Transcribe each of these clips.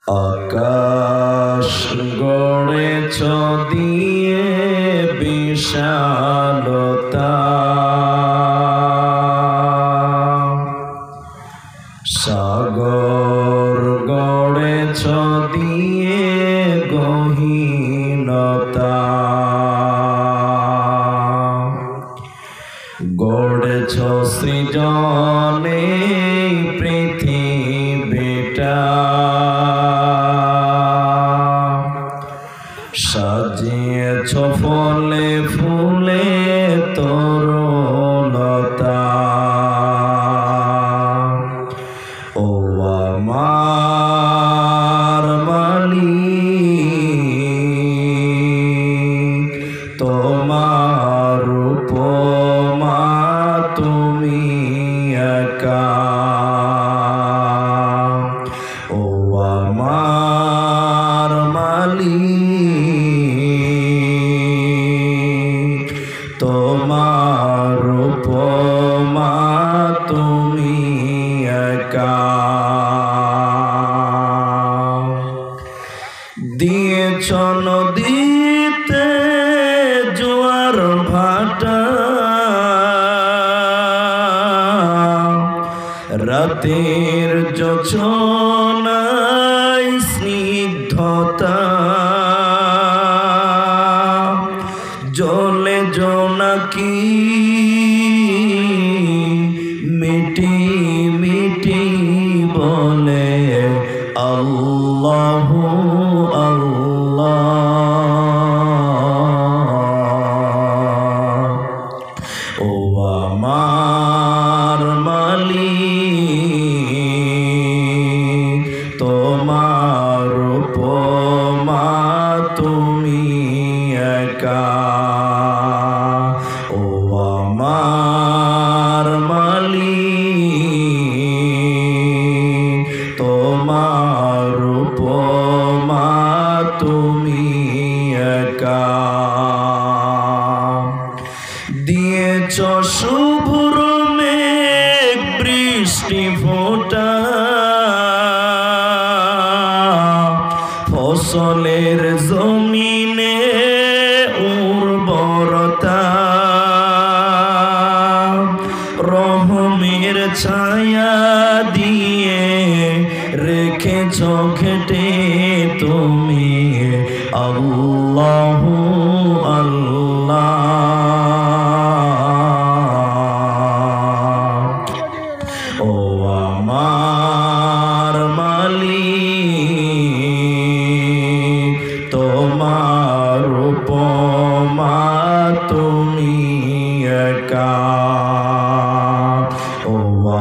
আকাশ গড়েছ দিয়ে বিশালতা, সাগর গড়েছ দিয়ে গহীনতা, গড়েছ সৃজনে পৃথিবীটা, সাজিয়েছ ফলে ফুলে তরুলতা। ও আমার মালিক, তোমার উপমা তুমি একা। ও আমার মালিক, তোমার উপমা তুমি একা। দিয়েছ নদীতে জোয়ার ভাটা, রাতের জোছনায় স্নিগ্ধতা, জলে জোনাকি মিটি মিটি বলে আল্লাহু আল্লাহ। ও আমার মালিক, তোমার উপমা তুমি একা। ও আমার মালিক, তোমার উপমা তুমি একা। দিয়েছ শুভ্র মেঘ বৃষ্টি ফোঁটা, ফসলের জমিনে উর্বরতা, রহমের ছায়া দিয়ে রেখেছ ঘেটে তুমি আল্লাহু আল্লাহ। ও আমার মালিক, তোমার উপমা তুমি একা। ও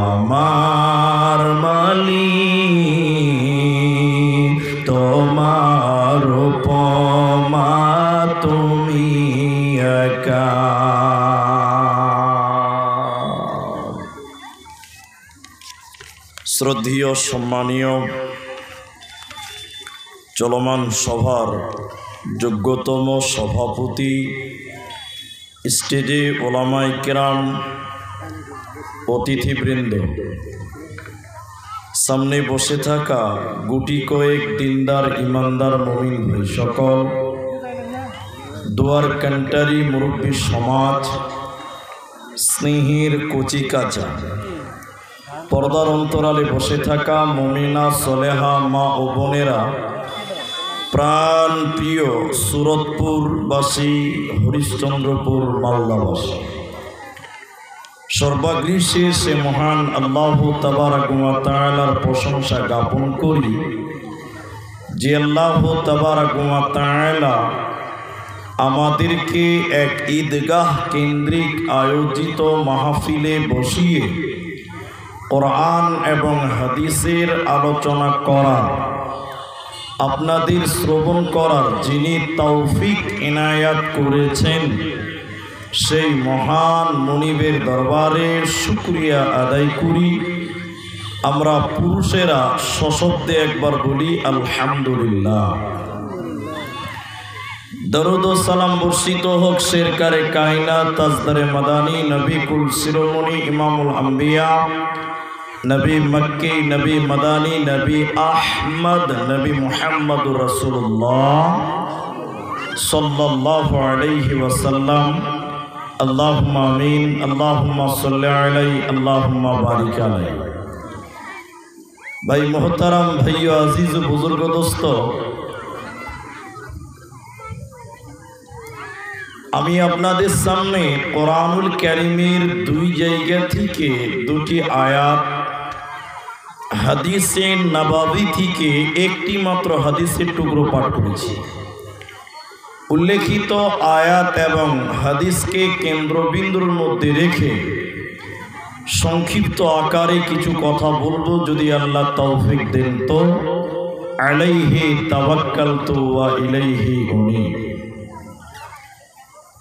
আমার মালিক, তোমার উপমা তুমি একা। শ্রদ্ধেয় সম্মানীয় চলমান সভার যোগ্যতম সভাপতি, স্টেজে ওলামায়ে কেরাম, অতিথিবৃন্দ, সামনে বসে থাকা গুটি কয়েক দিনদার ইমানদার মুমিন ভাই সকল, দুয়ার কান্টারি মুরব্বী সমাজ, স্নেহের কচি কাঁচা, পর্দার অন্তরালে বসে থাকা মুমিনা সলেহা মা ও বোনেরা, প্রাণ প্রিয় সুরতপুরবাসী, হরিশ্চন্দ্রপুর মালদাবাসী, সর্বাগ্রীষে সে মহান আল্লাহ তাবারক ওয়া তাআলার প্রশংসা জ্ঞাপন করি যে আল্লাহ তাবারক ওয়া তাআলা আমাদেরকে এক ঈদগাহ কেন্দ্রিক আয়োজিত মাহফিলে বসিয়ে কোরআন এবং হাদিসের আলোচনা করার, আপনাদের শ্রবণ করার যিনি তৌফিক ইনায়াত করেছেন, সেই মহান মুনিবের দরবারে শুকরিয়া আদায় করি। আমরা পুরুষেরা সশব্দে একবার বলি আলহামদুলিল্লাহ। দরুদ ও সালাম বর্ষিত হোক শেরকারে কায়নাত তাজদারে মাদানী নবী কুল শিরোমণি ইমামুল আম্বিয়া नबी मक्की, नबी मदानी, नबी अहमद, नबी मुहम्मद रसूलुल्लाह सल्लल्लाहु अलैहि वसल्लम। अल्लाहुम्मा आमीन, अल्लाहुम्मा सल्लि अलैहि, अल्लाहुम्मा बारिक अलैहि। भाई मोहतरम, भाइयों, अजीज बुजुर्ग, दोस्तों, আমি আপনাদের সামনে কোরআনুল কারীমের দুই জায়গা থেকে দুটি আয়াত, হাদিসে নববী থেকে একটি মাত্র হাদিসের টুকরো পাঠ করেছি। উল্লেখিত আয়াত এবং হাদিসকে কেন্দ্রবিন্দুর মধ্যে রেখে সংক্ষিপ্ত আকারে কিছু কথা বলবো, যদি আল্লাহ তৌফিক দেন তো। আলাইহি তাওয়াক্কালতু ওয়া ইলাইহি উনীব।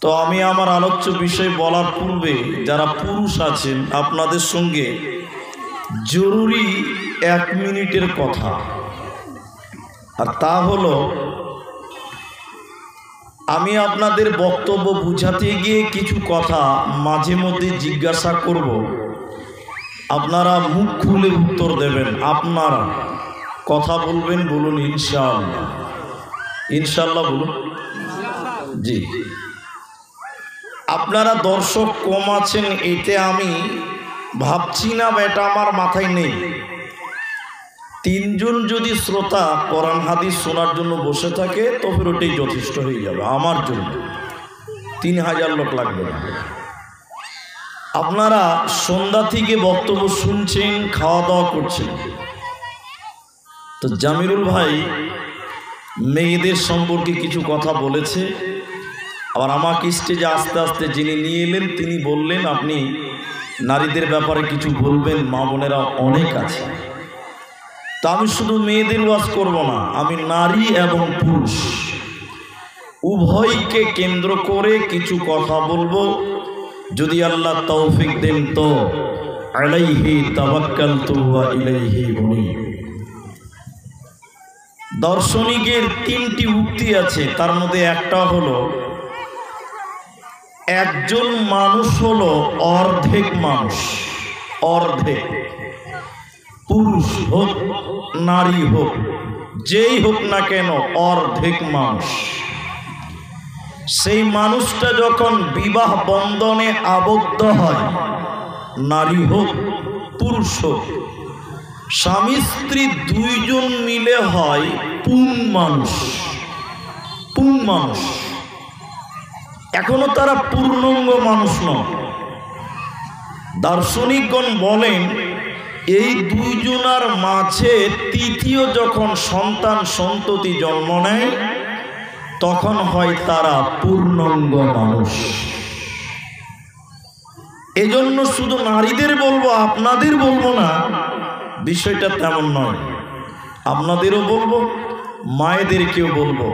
তো আমি আমার আলোচ্য বিষয় বলার পূর্বে যারা পুরুষ আছেন আপনাদের সঙ্গে জরুরি 1 মিনিটের কথা, আর তা হলো আমি আপনাদের বক্তব্য বুঝাতে গিয়ে কিছু কথা মাঝে মধ্যে জিজ্ঞাসা করব, আপনারা মুখ খুলে উত্তর দেবেন। আপনারা কথা বলবেন, বলুন ইনশাআল্লাহ। ইনশাআল্লাহ বলুন। জি, আপনারা দর্শক কম আছেন এতে আমি ভাবছি না, বা এটা আমার মাথায় নেই। 3 জন যদি শ্রোতা কোরআন হাদিস শোনার জন্য বসে থাকে তবে ওটাই যথেষ্ট হয়ে যাবে আমার জন্য। 3000 লোক লাগবে না। আপনারা সন্ধ্যা থেকে বক্তব্য শুনছেন, খাওয়া দাওয়া করছেন। তো জামিরুল ভাই মেয়েদের সম্পর্কে কিছু কথা বলেছে, আবার আমাকে স্টেজে আস্তে আস্তে যিনি নিয়ে এলেন তিনি বললেন আপনি নারীদের ব্যাপারে কিছু বলবেন, মা বোনেরা অনেক আছে। তা আমি শুধু মেয়েদের ওয়াজ করব না, আমি নারী এবং পুরুষ উভয়কে কেন্দ্র করে কিছু কথা বলবো, যদি আল্লাহ তৌফিক দেন তো। আলাইহি তাওয়াক্কালতু ওয়া ইলাইহি উনীব। দার্শনিকের 3টি উক্তি আছে, তার মধ্যে একটা হলো একজন মানুষ হলো অর্ধেক মানুষ, অর্ধেক। পুরুষ হোক নারী হোক, যেই হোক না কেন অর্ধেক মানুষ। সেই মানুষটা যখন বিবাহ বন্ধনে আবদ্ধ হয়, নারী হোক পুরুষ হোক, স্বামী স্ত্রী 2 জন মিলে হয় পুং মানুষ। পুং মানুষ, এখনো তারা পূর্ণাঙ্গ মানুষ নয়। দার্শনিকগণ বলেন এই 2 জনার মাঝে তৃতীয় যখন সন্তান সন্ততি জন্ম নেয় তখন হয় তারা পূর্ণাঙ্গ মানুষ। এজন্য শুধু নারীদের বলবো, আপনাদের বলবো না, বিষয়টা তেমন নয়। আপনাদেরও বলবো, মায়েদেরকেও বলবো।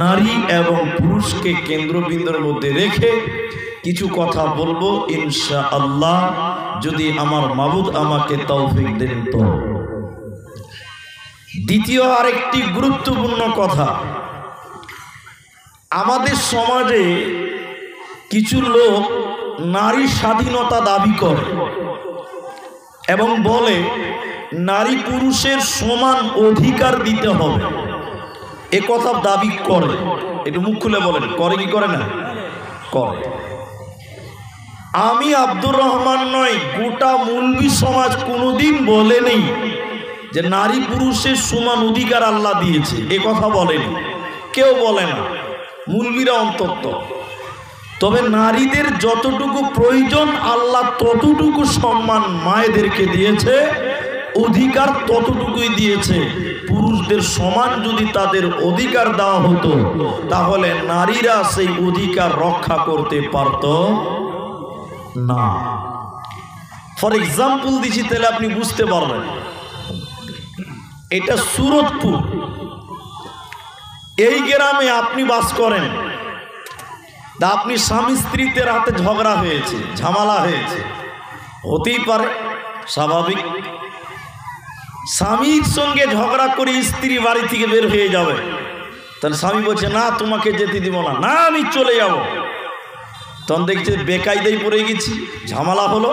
নারী এবং পুরুষকে কেন্দ্রবিন্দুর মধ্যে রেখে কিছু কথা বলবো ইনশাআল্লাহ, যদি আমার মাবুদ আমাকে তৌফিক দেন তো। দ্বিতীয় আরেকটি গুরুত্বপূর্ণ কথা, আমাদের সমাজে কিছু লোক নারী স্বাধীনতা দাবি করে এবং বলে নারী পুরুষের সমান অধিকার দিতে হবে, এ কথা দাবি করে। একটু মুখ খুলে বলেন, করে কি করে না? করে। আমি আব্দুর রহমান নয়, গোটা মুলবি সমাজ কোনোদিন বলেনি যে নারী পুরুষের সমান অধিকার আল্লাহ দিয়েছে, এ কথা বলেনি, কেউ বলে না, মুলবিরা অন্তত। তবে নারীদের যতটুকু প্রয়োজন আল্লাহ ততটুকু সম্মান মায়েদেরকে দিয়েছে, অধিকার ততটুকুই দিয়েছে। পুরুষদের সমান যদি তাদের অধিকার দেওয়া হতো তাহলে নারীরা সেই অধিকার রক্ষা করতে পারত না। ফর এক্সাম্পল দিচ্ছি, তাহলে আপনি বুঝতে পারবেন। এটা সুরতপুর, এই গ্রামে আপনি বাস করেন, তা আপনি স্বামী স্ত্রীতে রাতে ঝগড়া হয়েছে, ঝামেলা হয়েছে, হতেই পারে, স্বাভাবিক। স্বামীর সঙ্গে ঝগড়া করে স্ত্রী বাড়ি থেকে বের হয়ে যাবে, তাহলে স্বামী বলছে না তোমাকে যেতে দিব না, না আমি চলে যাব। তখন দেখছে বেকায়দায় পড়ে গেছি, ঝামেলা হলো।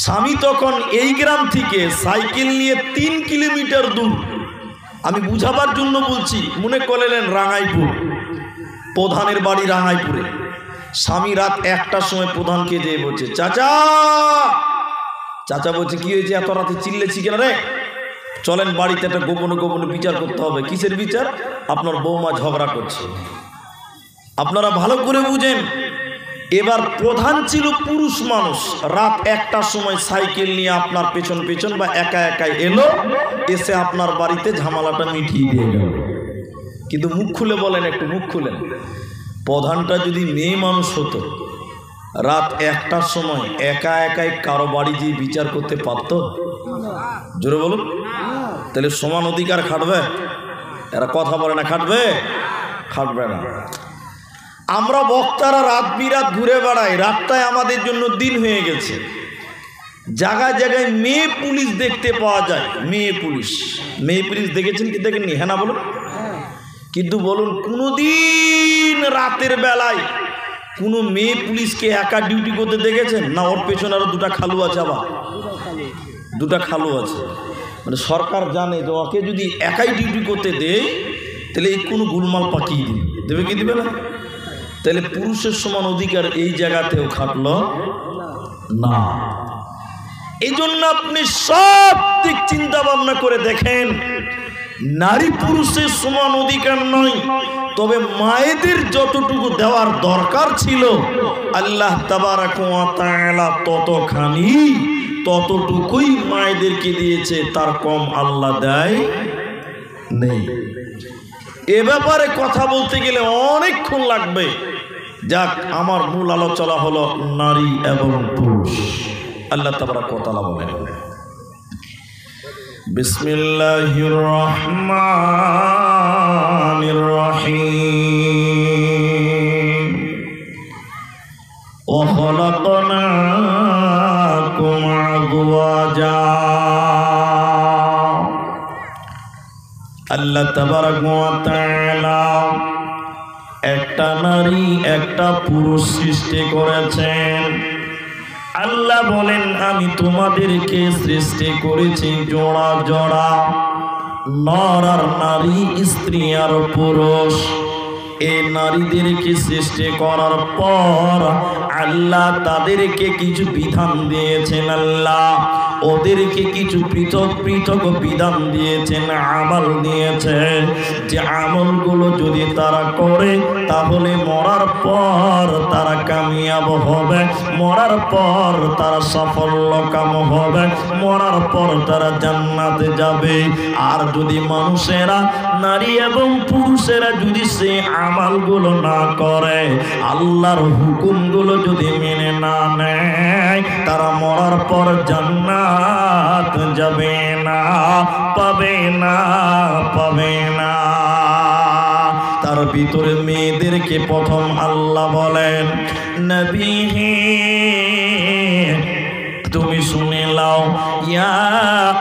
স্বামী তখন এই গ্রাম থেকে সাইকেল নিয়ে 3 কিলোমিটার দূর, আমি বুঝাবার জন্য বলছি, মনে করলেন রাঙাইপুর, প্রধানের বাড়ি রাঙাইপুরে। স্বামী রাত 1টার সময় প্রধানকে যেয়ে বলছে, চাচা। চাচা বলছে, কি হয়েছে এত রাতে চিল্লেছি কেন রে? চলেন বাড়িতে একটা গোপনে গোপনে বিচার করতে হবে। কিসের বিচার? আপনার বৌমা ঝগড়া করছে। আপনারা ভালো করে বুঝেন, এবার প্রধান ছিল পুরুষ মানুষ, রাত 1টার সময় সাইকেল নিয়ে আপনার পেছন পেছন বা একা একাই এলো, এসে আপনার বাড়িতে ঝামেলাটা মিটিয়ে দিয়ে গেল। কিন্তু মুখ খুলে বলেন, একটু মুখ খুলেন, প্রধানটা যদি মেয়ে মানুষ হতো, রাত 1টার সময় একা একাই কারো বাড়ি গিয়ে বিচার করতে পারত? জোরে বলুন। তাহলে সমান অধিকার খাটবে? এরা কথা বলে না, খাটবে? খাটবে না। আমরা বক্তারা রাত বিরাত ঘুরে বেড়াই, রাতটায় আমাদের জন্য দিন হয়ে গেছে। জায়গায় জায়গায় মেয়ে পুলিশ দেখতে পাওয়া যায়। মেয়ে পুলিশ দেখেছেন কি দেখেননি? হ্যাঁ না বলুন। কিন্তু বলুন, কোনোদিন রাতের বেলায় কোনো মেয়ে পুলিশকে একা ডিউটি করতে দেখেছেন? না, ওর পেছনে আরো 2টা খালু আছে, আবার 2টা খালু আছে। মানে সরকার জানে যে ওকে যদি একাই ডিউটি করতে দেয়, তাহলে এই কোনো গোলমাল পাকিয়ে দেবে কি দিবে না? তাহলে পুরুষের সমান অধিকার এই জায়গাতেও খাটলো না। এই জন্য আপনি সব দিক চিন্তা ভাবনা করে দেখেন, নারী পুরুষের সমান অধিকার নয়, তবে মায়েদের যতটুকু দেওয়ার দরকার ছিল আল্লাহ তাবারাক ওয়া তাআলা ততটুকুই মায়েদেরকে দিয়েছে, তার কম আল্লাহ দেয় নেই। এ ব্যাপারে কথা বলতে গেলে অনেকক্ষণ লাগবে। যাক, আমার মূল আলোচনা হলো নারী এবং পুরুষ। আল্লাহ তাবারাক ওয়া তাআলা বলেন, বিসমিল্লাহির রহমানির রহিম, ওয়া খালাকনাকুম আযওয়াজা। আল্লাহ তাবারাক ওয়া তাআলা একটা নারী একটা পুরুষ সৃষ্টি করেছেন। আল্লাহ বলেন, আমি তোমাদেরকে সৃষ্টি করেছি জোড়া জোড়া, নর আর নারী, স্ত্রী আর পুরুষ। এই নারীদেরকে সৃষ্টি করার পর আল্লাহ তাদেরকে কিছু বিধান দিয়েছেন। আল্লাহ ওদেরকে কিছু পৃথক পৃথক বিধান দিয়েছেন, আমল দিয়েছেন, যে আমলগুলো যদি তারা করে তাহলে মরার পর তারা কামিয়াব হবে, মরার পর তারা সাফল্য কাম হবে, মরার পর তারা জান্নাতে যাবে। আর যদি মানুষেরা, নারী এবং পুরুষেরা যদি সে আমলগুলো না করে, আল্লাহর হুকুমগুলো যদি মেনে না নেয়, তারা মরার পর জান্নাত যাবে না, পাবে না, পাবে না। তার ভিতরে মেয়েদেরকে প্রথম আল্লাহ বলেন, নবী তুমি শুনে লাও, ইয়া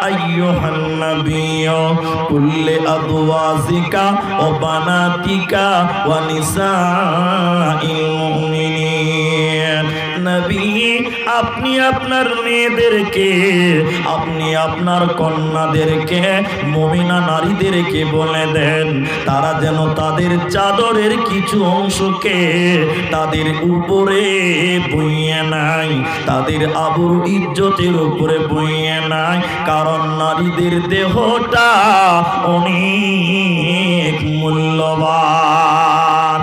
আইয়ুহান নাবিয়্যু কুল্লি আযওয়াজিকা ওয়া বানাতিকা ওয়া নিসাইল মুমিনিন। নবী, আপনি আপনার মেয়েদেরকে, আপনি আপনার কন্যাদেরকে, মুমিনা নারীদেরকে বলে দেন, তারা যেন তাদের চাদরের কিছু অংশকে তাদের উপরে বইয়ে নাই, তাদের আবরু ইজ্জতের উপরে বইয়ে নাই। কারণ নারীদের দেহটা অনেক মূল্যবান।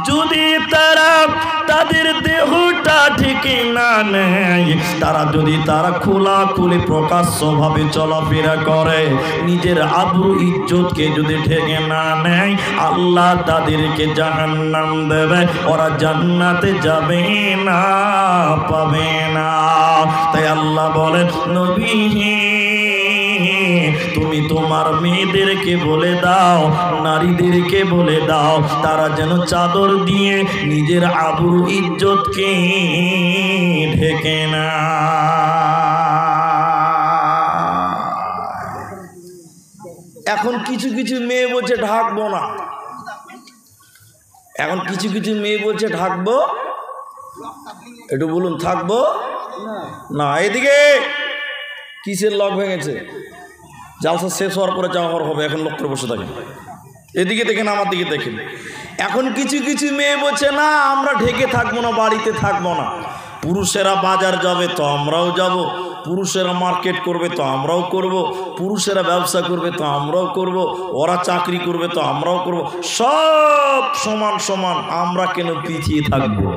যদি তারা তাদের দেহটা ঠিকই না নেয়, তারা যদি তারা খোলাখুলি প্রকাশ্যভাবে চলাফেরা করে, নিজের আবরু ইজ্জতকে যদি ঠেকে না নেয়, আল্লাহ তাদেরকে জাহান্নাম দেবে, ওরা জান্নাতে যাবে না, পাবে না। তাই আল্লাহ বলেন, নবী তুমি তোমার মেয়েদেরকে বলে দাও, নারীদেরকে বলে দাও, তারা যেন চাদর দিয়ে নিজের আবরু ইজ্জতকে ঢেকে না। এখন কিছু কিছু মেয়ে বলছে ঢাকবো না, এখন কিছু কিছু মেয়ে বলছে ঢাকবো, একটু বলুন থাকবো না। এদিকে কিসের লক ভেঙেছে? জালসা শেষ হওয়ার পরে যাওয়ার হবে, এখন লক করে বসে থাকেন। এদিকে দেখেন, আমার দিকে দেখেন। এখন কিছু কিছু মেয়ে বলছে না আমরা ঢেকে থাকবো না, বাড়িতে থাকবো না। পুরুষেরা বাজার যাবে তো আমরাও যাব, পুরুষেরা মার্কেট করবে তো আমরাও করব, পুরুষেরা ব্যবসা করবে তো আমরাও করব, ওরা চাকরি করবে তো আমরাও করব, সব সমান সমান, আমরা কেন পিছিয়ে থাকবো?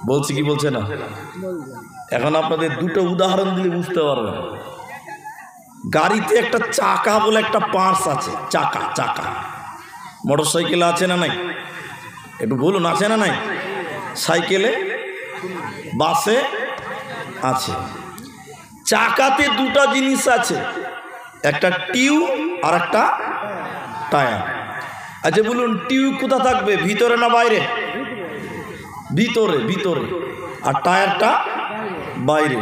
বলছি কি বলছে না? এখন আপনাদের দুটো উদাহরণ দিলে বুঝতে পারবেন। গাড়িতে একটা চাকা বলে একটা পার্টস আছে, চাকা চাকা। মোটর সাইকেলে আছে না নাই? একটু বলুন, আছে না নাই? সাইকেলে, বাসে আছে। চাকাতে দুটা জিনিস আছে, একটা টিউব আর একটা টায়ার। আচ্ছা বলুন, টিউব কোথা থাকবে, ভিতরে না বাইরে? ভিতরে, ভিতরে। আর টায়ারটা বাইরে।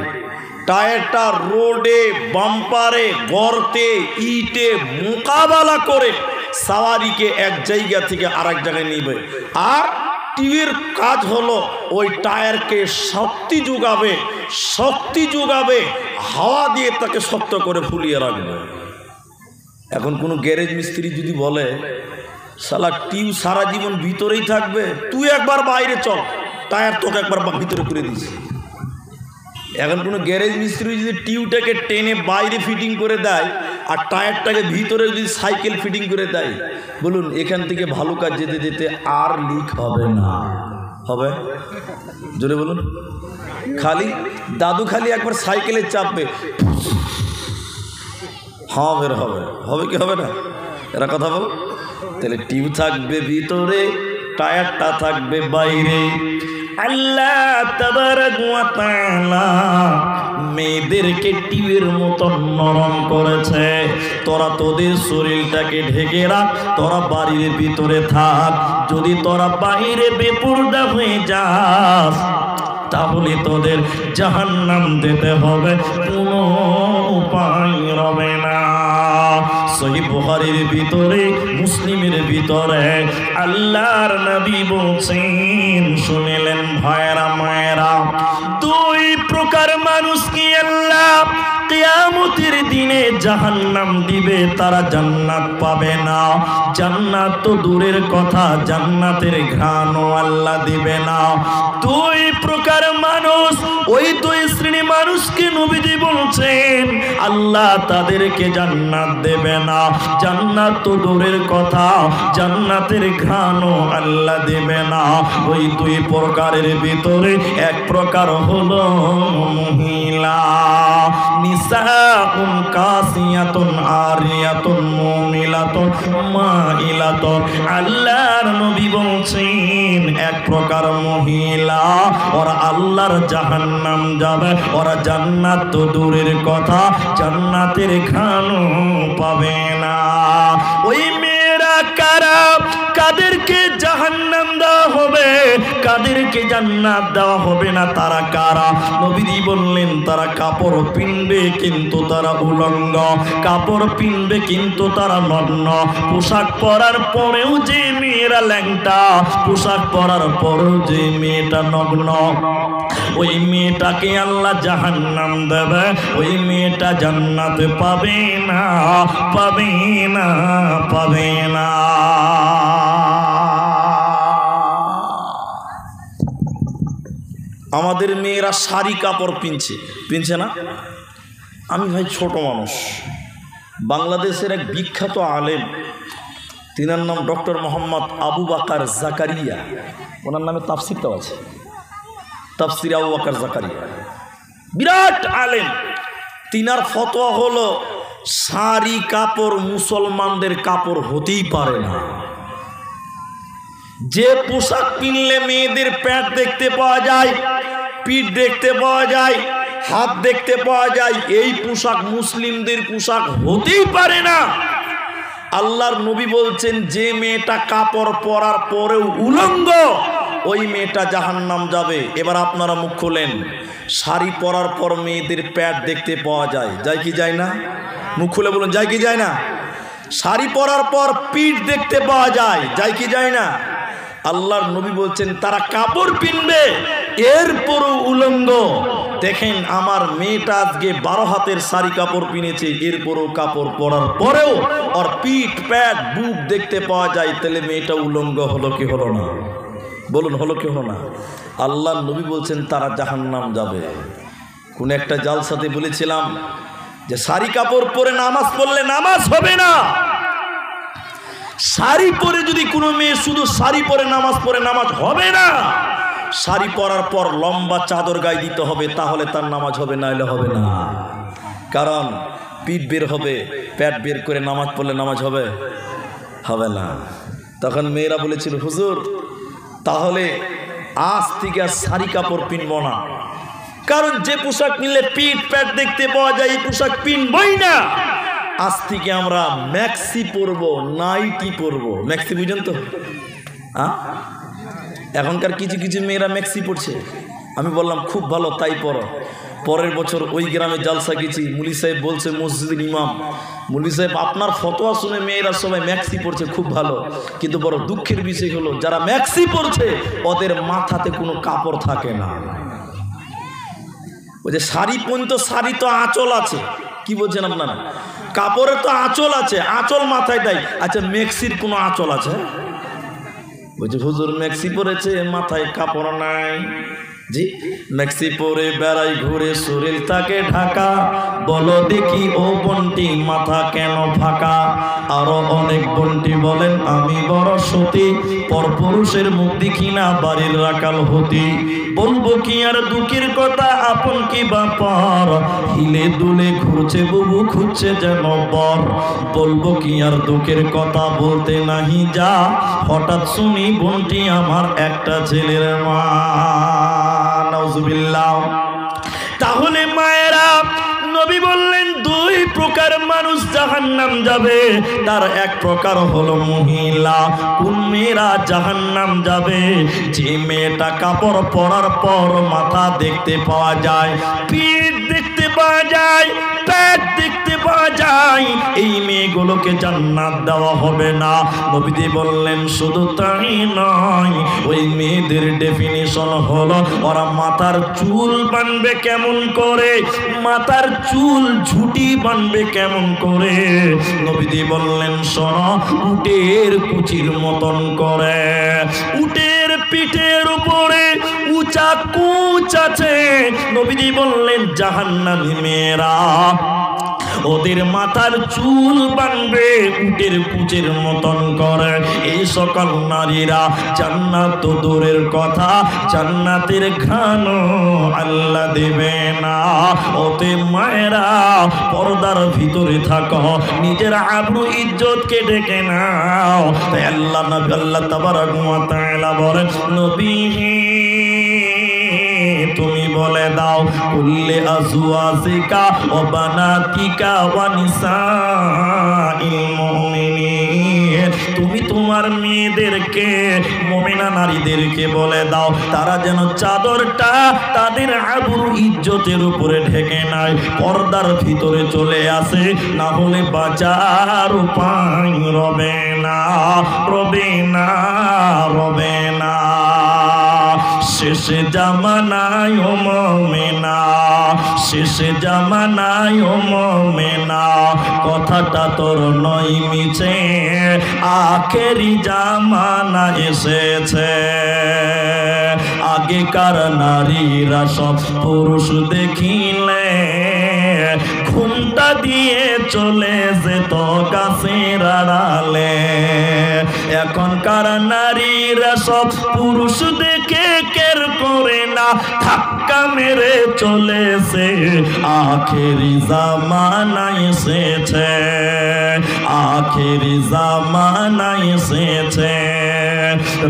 টায়ারটা রোডে, বাম্পারে, গর্তে, ইটে মোকাবেলা করে সাওয়ারিকে এক জায়গা থেকে আরেক জায়গায় নিবে। আর টিউবের কাজ হলো ওই টায়ারকে শক্তি যোগাবে, শক্তি যোগাবে, হাওয়া দিয়ে তাকে শক্ত করে ফুলিয়ে রাখবে। এখন কোনো গ্যারেজ মিস্ত্রি যদি বলে শালা টিউব সারা জীবন ভিতরেই থাকবে, তুই একবার বাইরে চল, টায়ার তোকে একবার ভিতরে করে দিস। এখন কোনো গ্যারেজ মিস্ত্রি যদি টিউবটাকে টেনে বাইরে ফিটিং করে দেয় আর টায়ারটাকে ভিতরে যদি সাইকেল ফিটিং করে দেয়, বলুন এখান থেকে ভালো কাজ যেতে যেতে আর লিক হবে না? হবে? জোরে বলুন। খালি দাদু খালি একবার সাইকেলে চাপবে, হ্যাঁ বের হবে। হবে কি হবে না? এরা কথা বল। তাহলে টিউব থাকবে ভিতরে, টায়ারটা থাকবে বাইরে। আল্লাহ তাবারাক ওয়া তাআলা মেয়েদেরকে টিউবের মতন নরম করেছে। তোরা তোদের শরীরটাকে ঢেকে রাখ, তোরা বাড়ির ভিতরে থাক। যদি তোরা বাইরে বেপরদা হয়ে যাস তাহলে তোদের জাহান্নাম যেতে হবে, কোনো উপায় রবে না। সহিহ বুখারীর ভিতরে, মুসলিমের ভিতরে আল্লাহর নবী বলছেন, শুনলেন ভাইরা মায়েরা, দুই প্রকার মানুষকে আল্লাহ কিয়ামতের দিনে জাহান্নাম দিবে, তারা জান্নাত পাবে না। জান্নাত তো দূরের কথা, জান্নাতের ঘ্রাণও আল্লাহ দিবে না। দুই প্রকার মানুষ, ওই দুই শ্রেণী মানুষকে নবীজি বলছেন আল্লাহ তাদেরকে জান্নাত দেবে না। জান্নাত তো দূরের কথা, জান্নাতের ঘ্রাণও আল্লাহ দেবে না। ওই দুই প্রকারের ভিতরে এক প্রকার হলো মহিলা, নিসাউন কাসিয়াতুন আরিয়াতুন মুমিলাতুন মাইলাতুন। আল্লাহর নবী বলছেন এক প্রকার মহিলা, ওরা আল্লাহর জাহান্নাম যাবে, ওরা জান্নাত তো দূরের কথা, জান্নাতের ঘ্রাণও পাবে না। ওই মেয়েরা কারা? কাদেরকে জাহান্নাম দেওয়া হবে, কাদেরকে জান্নাত দেওয়া হবে না, তারা কারা? নবীজি বললেন তারা কাপড় পিনবে কিন্তু তারা উলঙ্গ, কাপড় পিনবে কিন্তু তারা নগ্ন। পোশাক পরার পরেও যে মেয়েরা ল্যাংটা, পোশাক পরার পরেও যে মেয়েটা নগ্ন, ওই মেয়েটাকে আল্লাহ জাহান্নাম দেবে, ওই মেয়েটা জান্নাতে পাবে না, পাবে না, পাবে না। আমাদের মেয়েরা শাড়ি কাপড় পিনছে না? আমি ভাই ছোট মানুষ, বাংলাদেশের এক বিখ্যাত আলেম, তিনার নাম ডক্টর মোহাম্মদ আবু বাকার জাকারিয়া, ওনার নামে তাফসিরটাও আছে, তাফসির আবু বাকার জাকারিয়া, বিরাট আলেম। তিনার ফতোয়া হলো শাড়ি কাপড় মুসলমানদের কাপড় হতেই পারে না। যে পোশাক কিনলে মেয়েদের প্যান্ট দেখতে পাওয়া যায়, পিঠ দেখতে পাওয়া যায়, হাত দেখতে পাওয়া যায়, এই পোশাক মুসলিমদের পোশাক হতেই পারে না। আল্লাহর নবী বলছেন যে মেয়েটা কাপড় পরার পরেও উলঙ্গ, ওই মেয়েটা জাহান্নাম যাবে। এবার আপনারা মুখ খোলেন, শাড়ি পরার পর মেয়েদের প্যাট দেখতে পাওয়া যায়, যায় কি যায় না? মুখ খুলে বলুন, যায় কি যায় না? শাড়ি পরার পর পিঠ দেখতে পাওয়া যায়, যায় কি যায় না? আল্লাহর নবী বলছেন তারা কাপড় পিনবে এরপরও উলঙ্গ। দেখেন আমার মেয়েটা আজকে 12 হাতের শাড়ি কাপড় কিনেছে, এরপরও কাপড় পরার পরেও ওর পিঠ প্যাট বুক দেখতে পাওয়া যায়, তাহলে মেয়েটা উলঙ্গ হলো কি হলো না? বলুন হলো কি হলো না? আল্লাহ নবী বলছেন তারা জাহান্নাম যাবে। কোন একটা জালসাতে বলেছিলাম যে শাড়ি কাপড় পরে নামাজ পড়লে নামাজ হবে না। শাড়ি পরে যদি কোনো মেয়ে শুধু শাড়ি পরে নামাজ পড়ে নামাজ হবে না। শাড়ি পরার পর লম্বা চাদর গায়ে দিতে হবে, তাহলে তার নামাজ হবে, না হলে হবে না। কারণ পিঠ বের হবে, পেট বের করে নামাজ পড়লে নামাজ হবে হবে না। তখন মেয়েরা বলেছিল হুজুর তাহলে আজ থেকে আর শাড়ি কাপড় পিনবো না, কারণ যে পোশাক নিলে পিঠ পেট দেখতে পাওয়া যায় এই পোশাক পিনবই না। আজ থেকে আমরা ম্যাক্সি পরবো, নাইটি পরবো। ম্যাক্সি বুঝেন তো? এখনকার কিছু কিছু মেয়েরা ম্যাক্সি পরছে। আমি বললাম খুব ভালো, তাই পরো। পরের বছর ওই গ্রামে জালসা গেছি, মুলি সাহেব বলছে মসজিদের ইমাম, মুলি সাহেব আপনার ফতোয়া শুনে মেয়েরা সবাই ম্যাক্সি পরছে, খুব ভালো, কিন্তু বড় দুঃখের বিষয় হলো যারা ম্যাক্সি পরছে ওদের মাথাতে কোনো কাপড় থাকে না। ওই যে শাড়ি পর্যন্ত, শাড়ি তো আঁচল আছে, কি বলছেন আপনারা? কাপড়ের তো আঁচল আছে, আঁচল মাথায় দেয়। আচ্ছা ম্যাক্সির কোনো আঁচল আছে? বলছে হুজুর ম্যাক্সি পরেছে মাথায় কাপড় নাই। জি, ম্যাক্সি পরে বেড়াই ঘুরে শরীর তাকে ঢাকা, বলো দেখি ও বন্টি মাথা কেন ফাঁকা? আরো অনেক বন্টি বলেন আমি বড় সতী, পরপুরুষের মুখ দেখি না বাড়ির রাখাল হতি। বলবো কি আর দুঃখের কথা আপন কি বাপার, হিলে দুলে ঘুরছে বুবু খুঁজছে যেন বর। বলবো কি আর দুঃখের কথা বলতে নাহি যা, হঠাৎ শুনি বন্টি আমার একটা ছেলের মা। নাউজুবিল্লাহ। তাহলে মায়েরা নবী বললেন দুই প্রকার মানুষ জাহান্নাম যাবে। তার এক প্রকার হলো মহিলা। কোন মেয়েরা জাহান্নাম যাবে? যে মেয়েটা কাপড় পরার পর মাথা দেখতে পাওয়া যায়, পিঠ দেখতে পাওয়া যায়, পেট দেখতে পাওয়া যায়, এই মেয়েগুলোকে জান্নাত দেওয়া হবে না। নবীজি বললেন শুধু তাই নয়, ওই মেয়েদের ডেফিনিশন হলো ওরা মাথার চুল বানবে কেমন করে, মাথার চুল ঝুটি বানবে কেমন করে। নবীজি বললেন শোনো, উটের কুচির মতন করে। উটের পিঠের উপরে উঁচা কুচ আছে। নবীজি বললেন জাহান্নামী মেয়েরা ওদের মাথার চুল বানবে উটের কুচের মতন করে। এই সকল নারীরা জান্নাত তো দূরের কথা, জান্নাতের ঘ্রাণও আল্লাহ দেবে না। ওতে মায়েরা পর্দার ভিতরে থাকো, নিজের আবরু ইজ্জতকে ডেকে নাও। তাই আল্লাহ নবী আল্লাহ তাবারক ওয়া তাআলা বলেন নবী তুমি বলে দাও কুল্লে আজওয়াজিকা ওয়া বানাতিকা ওয়া নিসাইল মুমিনিন, তুমি তোমার মেয়েদেরকে মুমিনা নারীদেরকে বলে দাও তারা যেন চাদরটা তাদের আবরু ইজ্জতের উপরে ঢেকে নেয়, পর্দার ভিতরে চলে আসে, না হলে বাঁচার উপায় রবে না, রবে না, রবে না। শেষে জামানায় ও মুমিনা, শেষে জামানায় ও মুমিনা, কথাটা তোর নয় মিছে, আখেরি জামানা এসেছে। আগেকার নারীরা সব পুরুষ দেখিলে ঘুমটা দিয়ে চলে যেত গাছের আড়ালে। এখনকার নারীরা সব পুরুষ দেখে কের করে না, ধাক্কা মেরে চলেছে, আখেরি জামানা এসেছে, আখেরি জামানা এসেছে।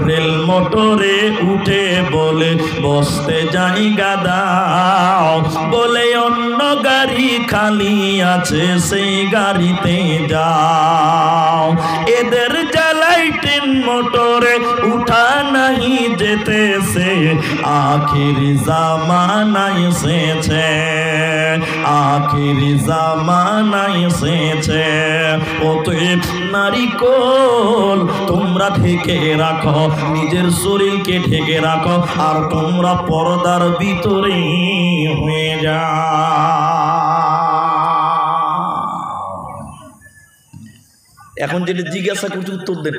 রেল মোটরে উঠে বলে বসতে জায়গা দাও, বলে অন্য গাড়ি খালি আছে সেই গাড়িতে যাও। এদের জ্বালাই ট্রেন মোটরে উঠা নাহি যে যেতেছে, আখিরি জামানা এসেছে, আখিরি জামানা এসেছে। অতএব নারীকুল তোমরা ঢেকে রাখো, নিজের শরীরকে ঢেকে রাখো, আর তোমরা পর্দার ভিতরে হয়ে যাও। এখন যেটা জিজ্ঞাসা করছি উত্তর দেন।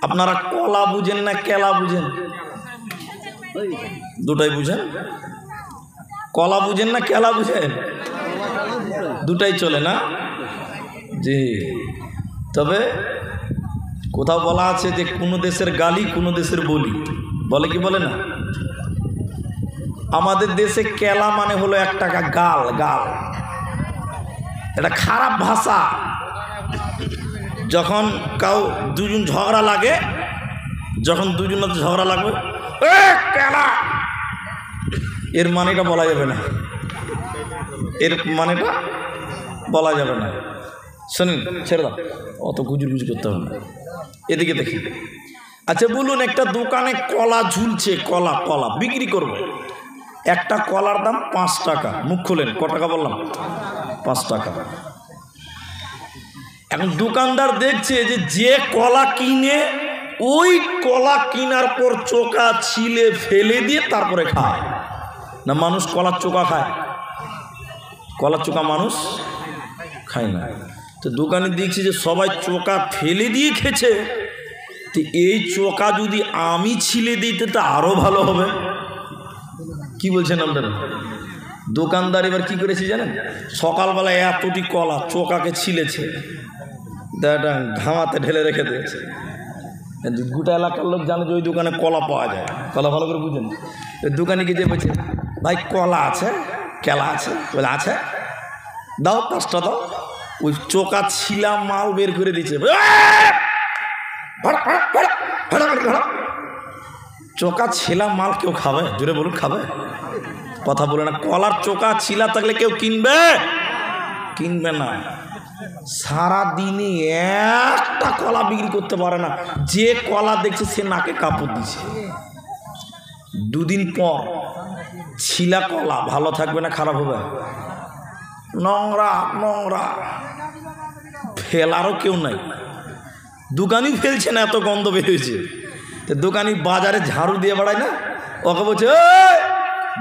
আপনারা কলা বুঝেন না কেলা বুঝেন? দুটাই বুঝেন? কলা বুঝেন না কেলা বুঝেন? দুটাই চলে না? জি। তবে কোথাও বলা আছে যে কোনো দেশের গালি কোনো দেশের বলি, বলে কি বলে না? আমাদের দেশে কেলা মানে হলো এক টাকা গাল, গাল এটা খারাপ ভাষা। যখন কাউ দুজন ঝগড়া লাগে, যখন দুজনের ঝগড়া লাগবে, কেলা, এর মানেটা বলা যাবে না, এর মানেটা বলা যাবে না। শোনেন, ছেড়ে দাও, অত গুজুর গুজু করতে হবে না। এদিকে দেখি। আচ্ছা বলুন, একটা দোকানে কলা ঝুলছে, কলা কলা বিক্রি করবো, একটা কলার দাম 5 টাকা। মুখ খোলেন, ক টাকা বললাম? 5 টাকা। এখন দোকানদার দেখছে যে যে কলা কিনে, ওই কলা কেনার পর চোকা ছিলে ফেলে দিয়ে তারপরে খায় না। মানুষ কলার চোকা খায়? কলার চোকা মানুষ খায় না। তো দোকানে দেখছি যে সবাই চোকা ফেলে দিয়ে খেছে, তো এই চোকা যদি আমি ছিলে দিতে তো আরো ভালো হবে। কি বলছেন আপনারা? দোকানদার এবার কি করেছে জানেন? সকালবেলায় এতটি কলা চোকাকে ছিলেছে, ঘামাতে ঢেলে রেখে দিয়েছে। গোটা এলাকার লোক জানে যে ওই দোকানে কলা পাওয়া যায়। কলা ভালো করে বুঝেন। ওই দোকানে গিয়ে যে বলছে, ভাই কলা আছে, কেলা আছে? বলে আছে, দাও 5টা দাও। ওই চোকা ছিলা মাল বের করে দিচ্ছে। চোকা ছিলা মাল কেউ খাবে? জোরে বলুন, খাবে? কথা বলে না। কলার চোকা ছিলা থাকলে কেউ কিনবে? কিনবে না। সারা দিনে একটা কলা বিক্রি করতে পারে না। যে কলা দেখছে সে নাকে কাপড় দিছে। 2 দিন পর ছিলা কলা ভালো থাকবে না খারাপ হবে? নোংরা নোংরা, ফেলারও কেউ নাই। দোকানি ফেলছে না, এত গন্ধ বেরিয়েছে। তো দোকানি বাজারে ঝাড়ু দিয়ে বেড়ায় না, ওকে বলছে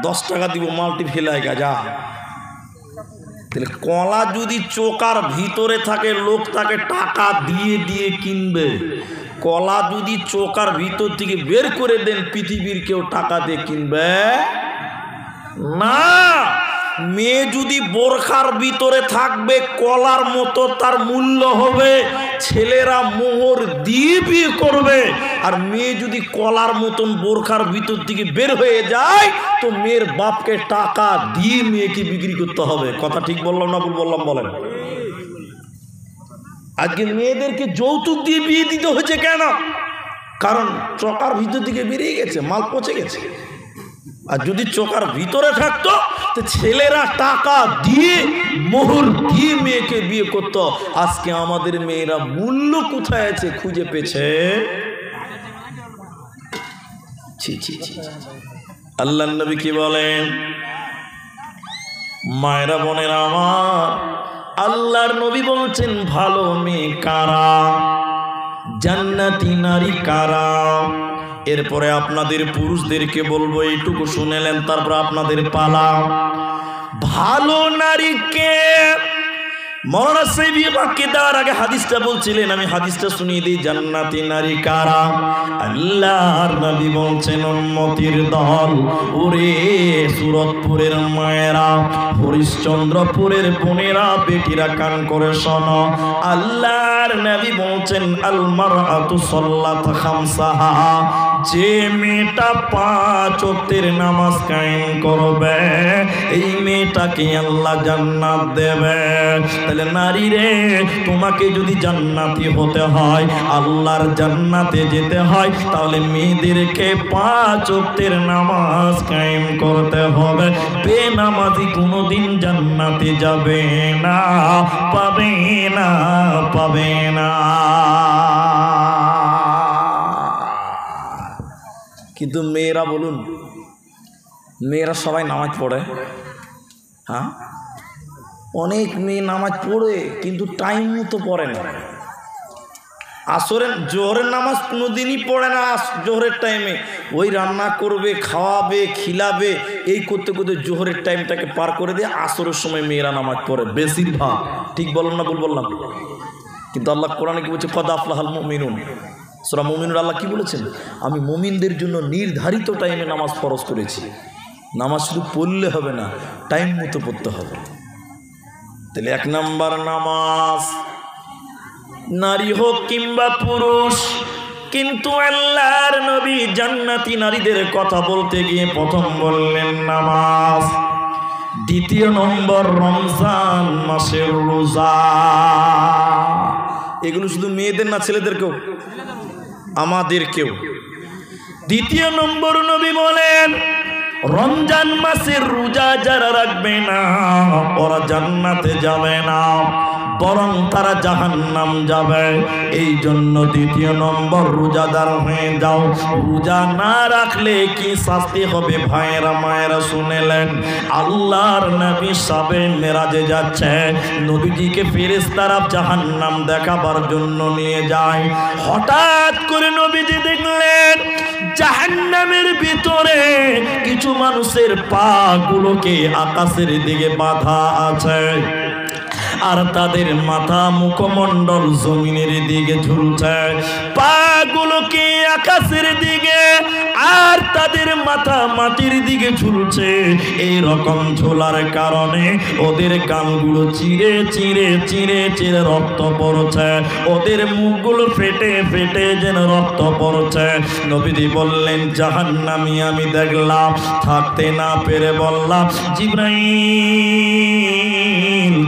10 টাকা দিব, মালটি ফেলাই গা যা। তাহলে কলা যদি চোকার ভিতরে থাকে, লোক তাকে টাকা দিয়ে দিয়ে কিনবে। কলা যদি চোকার ভিতর থেকে বের করে দেন, পৃথিবীর কেউ টাকা দিয়ে কিনবে না। মেয়ে যদি বোরখার ভিতরে থাকবে, কলার মতো তার মূল্য হবে, ছেলেরা মোহর দিয়ে বিয়ে করবে। আর মেয়ে যদি কলার মতন বোরখার ভিতর থেকে বের হয়ে যায়, তো মেয়ের বাপকে টাকা দিয়ে মেয়েকে বিক্রি করতে হবে। কথা ঠিক বললাম না ভুল বললাম বলেন? আজকে মেয়েদেরকে যৌতুক দিয়ে বিয়ে দিতে হচ্ছে কেন? কারণ চোকার ভিতর থেকে বেরিয়ে গেছে, মাল পচে গেছে। আর যদি চোকার ভিতরে থাকতো, তো ছেলেরা টাকা দিয়ে মোহর দিয়ে মেয়েকে বিয়ে করত। আজকে আমাদের মেয়েরা মূল্য কোথায় আছে খুঁজে পেয়েছে। আল্লাহ নবী কি বলেন? মায়েরা বোনেরা আমার, আল্লাহর নবী বলছেন ভালো মেয়ে কারা, জান্নাতি নারী কারা। এরপরে আপনাদের পুরুষদেরকে বলবো, এইটুকু শুনেলেন, তারপর আপনাদের পালা। ভালো নারীকে মৌলানা সাহেবী বাক্যে দেওয়ার আগে হাদিসটা বলছিলেন, আমি হাদিসটা শুনিয়ে দিই। জান্নাতি নারী কারা? আল্লাহর নবী বলছেন উম্মতির দল। ওরে সুরতপুরের মায়েরা, হরিশ্চন্দ্রপুরের বোনেরা, বেটিরা কান করে শোনো। আল্লাহর নবী বলছেন আল মারআতু সাল্লাত খামসাহা, যে মেয়েটা 5 ওয়াক্তের নামাজ কায়েম করবে, এই মেয়েটাকে আল্লাহ জান্নাত দেবে। তাহলে নারী রে, তোমাকে যদি জান্নাতি হতে হয়, আল্লাহর জান্নাতে যেতে হয়, তাহলে মেয়েদেরকে 5 ওয়াক্তের নামাজ কায়েম করতে হবে। বেনামাজি কোনোদিন জান্নাতে যাবে না, পাবে না, পাবে না। কিন্তু মেয়েরা বলুন, মেয়েরা সবাই নামাজ পড়ে? হ্যাঁ, অনেক মেয়ে নামাজ পড়ে কিন্তু টাইম মতো পড়ে না। আসরের জোহরের নামাজ কোনোদিনই পড়ে না জোহরের টাইমে। ওই রান্না করবে, খাওয়াবে, খিলাবে, এই করতে করতে জোহরের টাইমটাকে পার করে দিয়ে আসরের সময় মেয়েরা নামাজ পড়ে বেশিরভাগ। ঠিক বললাম না ভুল বললাম? কিন্তু আল্লাহ কোরআনে কি বলছে? কদ আফলাহাল মুমিনুন। সূরা মুমিনুর আল্লাহ কি বলেছেন? আমি মুমিনদের জন্য নির্ধারিত টাইমে নামাজ ফরজ করেছি। নামাজ শুধু পড়লে হবে না, টাইম মতো পড়তে হবে। তাহলে 1 নাম্বার নামাজ, নারী হোক কিংবা পুরুষ। কিন্তু আল্লাহর নবী জান্নাতি নারীদের কথা বলতে গিয়ে প্রথম বললেন নামাজ, দ্বিতীয় নম্বর রমজান মাসের রোজা। এগুলো শুধু মেয়েদের না, ছেলেদেরকেও, আমাদেরকেও। দ্বিতীয় নম্বর নবী বলেন, রমজান মাসের রোজা যারা রাখবে না ওরা জান্নাতে যাবে না, বরং তারা জাহান্নাম যাবে। এই জন্য দ্বিতীয় নম্বর রোজাদার হয়ে যাও। রোজা না রাখলে কি শাস্তি হবে? ভাইয়েরা মায়েরা শুনেলেন, আল্লাহর নবী সাবে মেরাজে যাচ্ছে, নবীজিকে ফেরেশতারা জাহান্নাম দেখাবার জন্য নিয়ে যায়। হঠাৎ করে নবীজি দেখলেন জাহান্নামের ভিতরে কিছু মানুষের পা গুলোকে আকাশের দিকে বাঁধা আছে, আর তাদের মাথা মুখমণ্ডল জমিনের দিকে ঝুলছে। পাগুলোকে আকাশের দিকে আর তাদের মাথা মাটির দিকে ঝুলছে। এই রকম ঝোলার কারণে ওদের কানগুলো চিরে চিরে চিরে চিরে রক্ত পড়ছে, ওদের মুখগুলো ফেটে ফেটে যেন রক্ত পড়ছে। নবীজি বললেন, জাহান্নামী আমি দেখলাম। থাকতে না পেরে বললাম, জিবরাইল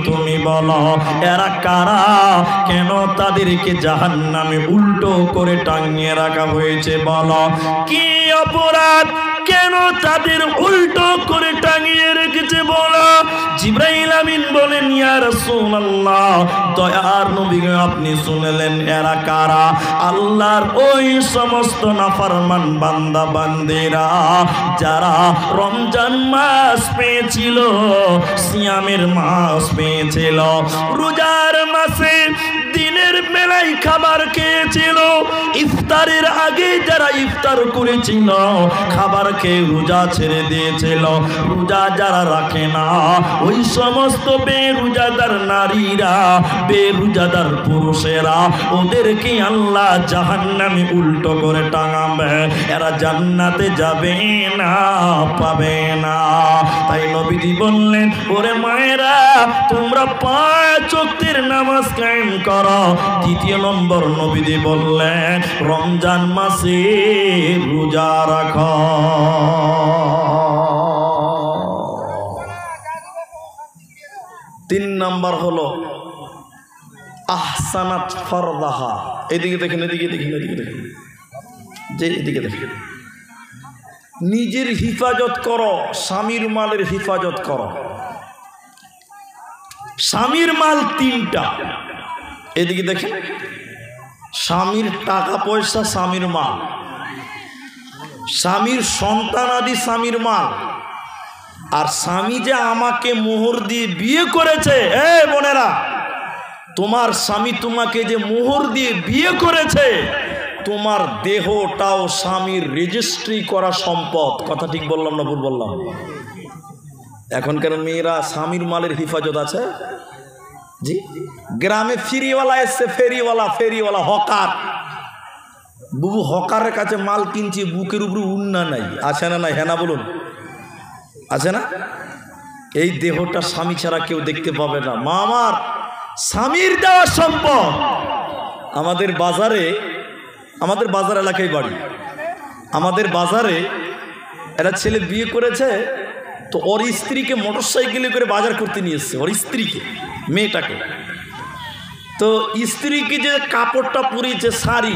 তুমি বলো এরা কারা? কেন তাদেরকে জাহান্নামে উল্টো করে টাঙিয়ে রাখা হয়েছে? বলো কি অপরাধ, কেন তাদের উল্টো করে টাঙিয়ে রেখেছে বলো? জিবরাইল আমিন বলেন, ইয়া রাসূলুল্লাহ, দয়ার নবী আপনি শুনলেন এরা কারা? আল্লাহর ওই সমস্ত নাফরমান বান্দা বান্দিরা যারা রমজান মাস পেয়েছিল, সিয়ামের মাস পেয়েছিল, রোজার মাসে দিনের বেলায় খাবার খেয়েছিল, ইফতারের আগে যারা ইফতার করেছিল, খাবার খেয়ে রোজা ছেড়ে দিয়েছিল, রোজা যারা রাখে না ওই সমস্ত বেরোজাদার নারীরা, বেরোজাদার পুরুষেরা, ওদেরকে আল্লাহ জাহান্নামে উল্টো করে টাঙাবে। এরা জান্নাতে যাবে না, পাবে না। তাই নবীজি বললেন, ওরে মায়েরা তোমরা 5 ওয়াক্তের নামাজ কায়েম করো। দ্বিতীয় নম্বর নবীজি বললেন, রমজান মাসে রোজা রাখো। তিন নম্বর হলো আহসানাত ফারদাহা। এদিকে দেখেন, এদিকে দেখেন, এদিকে দেখেন, যে এদিকে দেখেন। নিজের হিফাজত করো, স্বামীর মালের হিফাজত করো। স্বামীর মাল 3টা। এদিকে দেখেন, স্বামীর টাকা পয়সা স্বামীর মাল, স্বামীর সন্তানাদি স্বামীর মাল, আর স্বামী যে আমাকে মোহর দিয়ে বিয়ে করেছে, বোনেরা তোমার স্বামী তোমাকে যে মোহর দিয়ে বিয়ে করেছে, তোমার দেহটাও স্বামীর রেজিস্ট্রি করা সম্পদ। কথা ঠিক বললাম না ভুল বললাম? এখনকার মেয়েরা স্বামীর মালের হিফাজত আছে? জি, গ্রামে ফেরিওয়ালা এসছে, ফেরিওয়ালা হকার। বুবু হকারের কাছে মাল কিনছি, বুকের উপরে উন্না নাই, আছে না নাই? হ্যাঁ না বলুন, আছে না? এই দেহটা স্বামী ছাড়া কেউ দেখতে পাবে না। মা আমার স্বামীর দেওয়া সম্পদ। আমাদের বাজার এলাকায় বাড়ি, আমাদের বাজারে একটা ছেলে বিয়ে করেছে, তো ওর স্ত্রীকে মোটরসাইকেলে করে বাজার করতে নিয়ে এসছে, ওর স্ত্রীকে, মেয়েটাকে। তো স্ত্রীকে যে কাপড়টা পরিয়েছে শাড়ি,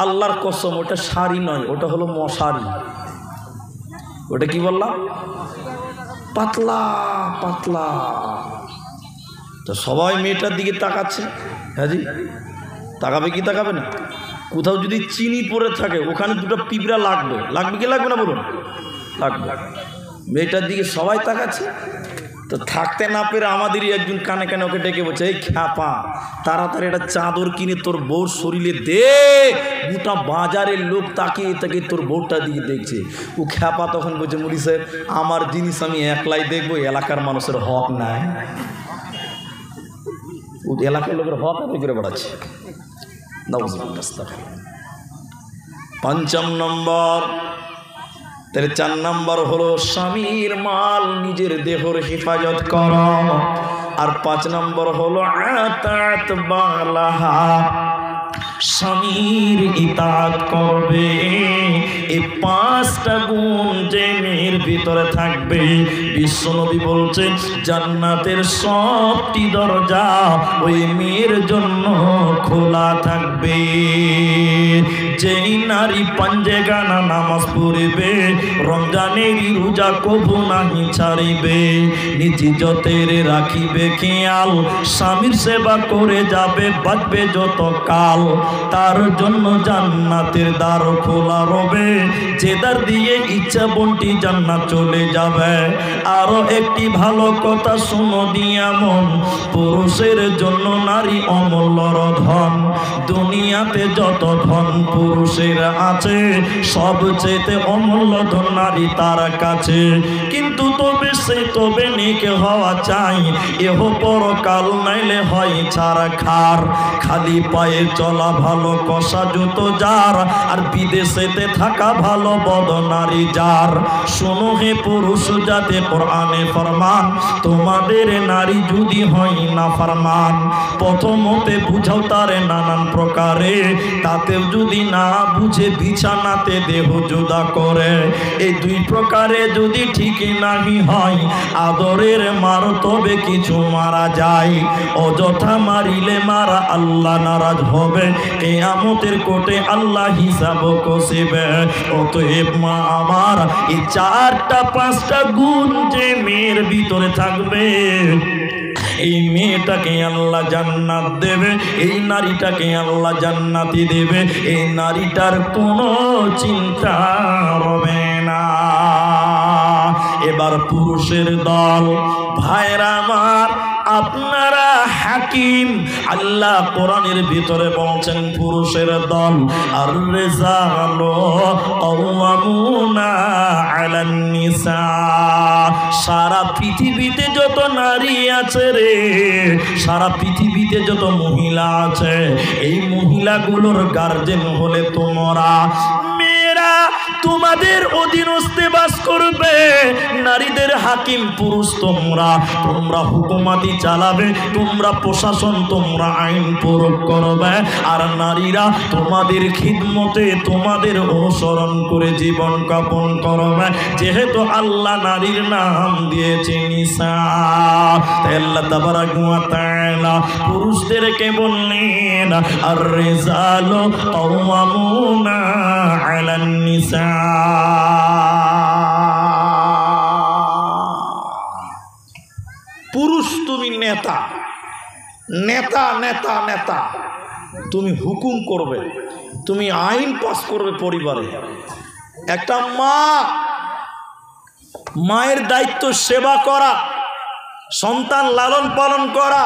আল্লাহর কসম ওটা শাড়ি নয়, ওটা হলো মশারি। ওটা কি বললাম? পাতলা পাতলা। তো সবাই মেয়েটার দিকে তাকাচ্ছে। হ্যাঁ জি, তাকাবে কি তাকাবে না? কোথাও যদি চিনি পড়ে থাকে ওখানে দুটো পিঁপড়া লাগবে, লাগবে কি লাগবে না বলুন? লাগবে। মেয়েটার দিকে সবাই তাকাচ্ছে, তো থাকতে না পেরে আমাদেরই একজন কানে কানে ওকে ডেকে বলছে, এই খ্যাপা তাড়াতাড়ি একটা চাদর কিনে তোর বউর শরীরে দে। গোটা বাজারের লোক তাকিয়ে তাকিয়ে তোর বউটা দিকে দেখছে। ও খ্যাপা তখন বলছে, মুড়ি সাহেব আমার জিনিস আমি একলাই দেখবো, এলাকার মানুষের হক নাই। ও এলাকার লোকের হক আদায় করে বেড়াচ্ছে। পঞ্চম নম্বর, তাহলে 4 নম্বর হলো স্বামীর মাল নিজের দেহর হেফাজত করা। আর 5 নম্বর হলো আতাত বালাহা, স্বামীর ইতাত করবে। এই 5টা গুণ যে মেয়ের ভিতরে থাকবে, বিশ্বনবী বলছেন জান্নাতের সবটি দরজা ওই মেয়ের জন্য খোলা থাকবে। যেই নারী পাঞ্জে গানা নামাজ পড়িবে, রমজানের রোজা কবু নাহি ছাড়িবে, নিজ যতের রাখিবে খেয়াল, স্বামীর সেবা করে যাবে বাঁচবে যত কাল, তার জন্য জান্নাতের দ্বার খোলা রবে। যে দ্বার দিয়ে ইচ্ছা বন্টি জান্নাত চলে যাবে। আরো একটি ভালো কথা শুনো দিয়া মন, পুরুষের জন্য নারী অমূল্য ধন। দুনিয়াতে যত ধন পুরুষের আছে, সবচেয়ে অমূল্য ধন নারী তার কাছে। কিন্তু তবে সে তবে নেক হওয়া চাই, এহ পরকাল নাইলে হয় ছাড়া খার। খালি পায়ে চলা ভালো কষা জুতো যার, আর বিদেশেতে থাকা ভালো বদ নারী যার। শোনো হে পুরুষ জাতে কোরআনে ফরমান, তোমাদের নারী যদি হয় না ফরমান, প্রথমতে বুঝাও তারে নানান প্রকারে, তাতেও যদি না বুঝে বিছানাতে দেহ জুদা করে। এই 2 প্রকারে যদি ঠিক নাহি হয়, আদরের মার তবে কিছু মারা যায়। অযথা মারিলে মারা আল্লাহ নারাজ হবে, কিয়ামতের কোটে আল্লাহ হিসাব কষিবে। অতএব মা আমার, এই 4টা 5টা গুণ যে মেয়ের ভিতরে থাকবে, এই মেয়েটাকে আল্লাহ জান্নাত দেবে, এই নারীটাকে আল্লাহ জান্নাতি দেবে। এই নারীটার কোনো চিন্তা হবে না। এবার পুরুষের দল, ভাইরা আমার আপনারা হাকিম, আল্লাহ কোরআনের ভিতরে বলছেন পুরুষের দল, আর রিজালু কাওয়ামুনা আলান নিসা। সারা পৃথিবীতে যত নারী আছে রে, সারা পৃথিবীতে যত মহিলা আছে, এই মহিলাগুলোর গার্জেন হলে তোমরা। মেয়েরা তোমাদের অধীনস্থে বাস করবে, নারীদের হাকিম পুরুষ তোমরা। তোমরা হুকুমাতি চালাবে, তোমরা প্রশাসন, তোমরা আইন প্রয়োগ করবে। আর নারীরা তোমাদের খিদমতে, তোমাদের অনুসরণ করে জীবন যাপন করবে। যেহেতু আল্লাহ নারীর নাম দিয়েছে নিসা, তাই আল্লাহ তাবারাক ওয়া তাআলা পুরুষদেরকে বললেন আর রিজালু কাওয়ামুনা আলান নিসা। পুরুষ তুমি নেতা, নেতা নেতা নেতা, তুমি হুকুম করবে, তুমি আইন পাস করবে পরিবারে। একটা মা, মায়ের দায়িত্ব সেবা করা, সন্তান লালন পালন করা।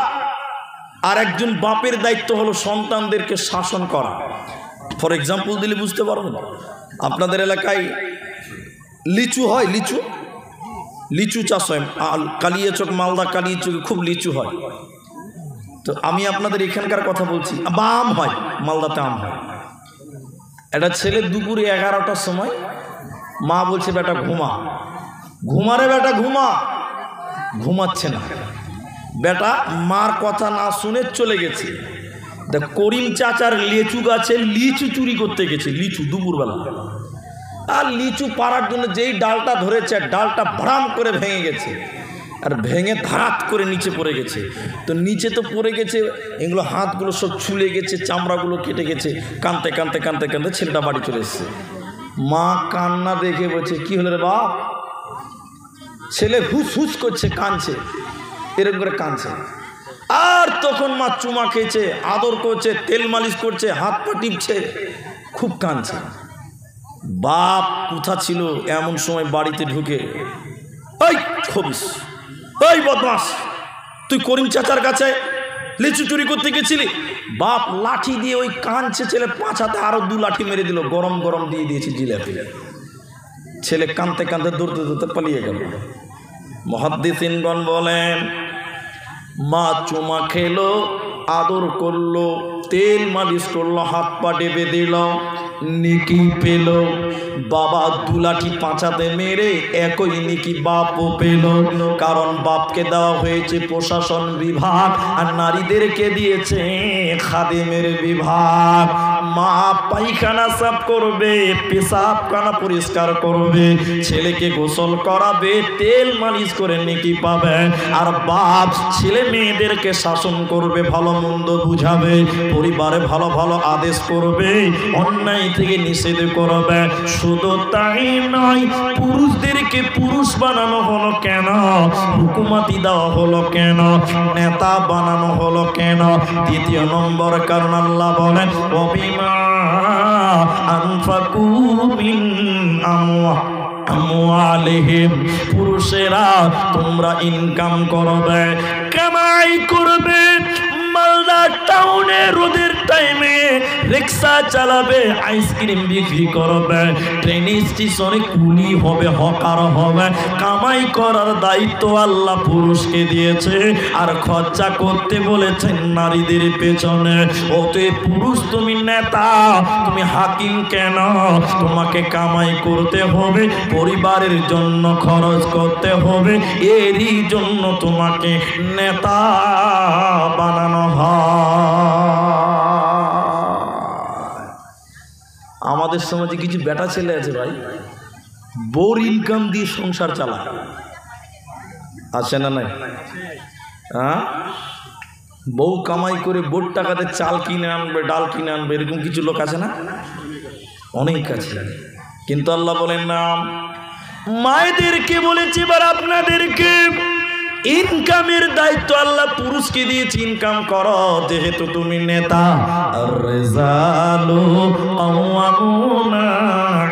আর একজন বাপের দায়িত্ব হলো সন্তানদেরকে শাসন করা। ফর এক্সাম্পল দিলে বুঝতে পারবেন, আপনাদের এলাকায় লিচু হয়, লিচু লিচু চাষ হয়, কালিয়াচক, মালদা কালিয়াচকে খুব লিচু হয়। তো আমি আপনাদের এখানকার কথা বলছি, বা আম হয়, মালদাতে আম হয়। একটা ছেলে দুপুরে 11টার সময় মা বলছে বেটা ঘুমা, ঘুমারে বেটা ঘুমা, ঘুমাচ্ছে না। বেটা মার কথা না শুনে চলে গেছে। দেখ করিম চাচার লিচু গাছে লিচু চুরি করতে গেছে, লিচু দুপুরবেলা। আর লিচু পাড়ার জন্য যেই ডালটা ধরেছে, ডালটা ভ্রাম করে ভেঙে গেছে, আর ভেঙে ধাত করে নিচে পড়ে গেছে। তো নিচে তো পড়ে গেছে, এগুলো হাতগুলো সব ছুলে গেছে, চামড়াগুলো কেটে গেছে। কাঁদতে কাঁদতে কাঁদতে কাঁদতে ছেলেটা বাড়ি চলে এসছে। মা কান্না দেখে বলছে কি হলো রে বাপ? ছেলে হুস হুস করছে, কাঁদছে, এরকম করে কাঁদছে। আর তখন মা চুমা খেয়েছে, আদর করছে, তেল মালিশ করছে, হাত পা টিপছে, খুব কাঁদছে। বাপ কোথা ছিল এমন সময় বাড়িতে ঢুকে, ওই খবিস, ওই বদমাস, তুই করিম চাচার কাছে লিচু চুরি করতে গেছিলি। বাপ লাঠি দিয়ে ওই কাঁদছে ছেলে পাছাতে আরো 2 লাঠি মেরে দিল, গরম গরম দিয়ে দিয়েছে জিলাপি। ছেলে কাঁদতে কাঁদতে দৌড়তে দৌড়তে পালিয়ে গেল। মুহাদ্দিসিনগণ বলেন, মা চুমা খেলো, আদর করলো, তেল মালিশ করলো, হাত পা টেপে দিল, নেকি পেল। বাবা 2 লাঠি পাঁচাতে মেরে একই নেকি বাপও পেল, কারণ বাপকে দেওয়া হয়েছে প্রশাসন বিভাগ আর নারীদেরকে দিয়েছে খাদেমের বিভাগ। মা পায়খানা সাফ করবে, পেশাবখানা পরিষ্কার করবে, ছেলেকে গোসল করাবে, তেল মালিশ করে নেকি পাবে। আর বাপ ছেলে মেয়েদেরকে শাসন করবে, ভালো মন্দ বুঝাবে, পরিবারে ভালো ভালো আদেশ করবে, অন্যায় থেকে নিষেধ করবে। শুধু তাই নয়, পুরুষদেরকে পুরুষ বানানো হলো কেন? হুকুমাতি দেওয়া হলো কেন? নেতা বানানো হলো কেন? দ্বিতীয় নম্বর কারণ আল্লাহ বলেন, ওবিমা আনফাকু মিন আমওয়ালিহিম, পুরুষেরা তোমরা ইনকাম করবে, কামাই করবে, মালদা টাউনে রোদের টাইমে রিক্সা চালাবে, আইসক্রিম বিক্রি করবে, ট্রেন স্টেশনে কুলি হবে, হকার হবে। কামাই করার দায়িত্ব আল্লাহ পুরুষকে দিয়েছে, আর খরচা করতে বলেছেন নারীদের পেছনে। অতএব পুরুষ তুমি নেতা, তুমি হাকিম কেন? তোমাকে কামাই করতে হবে, পরিবারের জন্য খরচ করতে হবে, এরই জন্য তোমাকে নেতা বানানো আমাদের সমাজে কিছু বেটা ছেলে আছে ভাই, বউর ইনকাম দিয়ে সংসার চালায়, আছে না নাই? হ্যাঁ, বউ কামাই করে বোর টাকাতে চাল কিনে আনবে, ডাল কিনে আনবে, এরকম কিছু লোক আছে না? অনেক আছে। কিন্তু আল্লাহ বলেন না, মায়েদেরকে বলেছি এবার আপনাদেরকে ইনকামের দায়িত্ব আল্লাহ পুরুষকে দিয়েছে, ইনকাম করো, যেহেতু তুমি নেতা। আর-রিজালু কাওয়ামুনা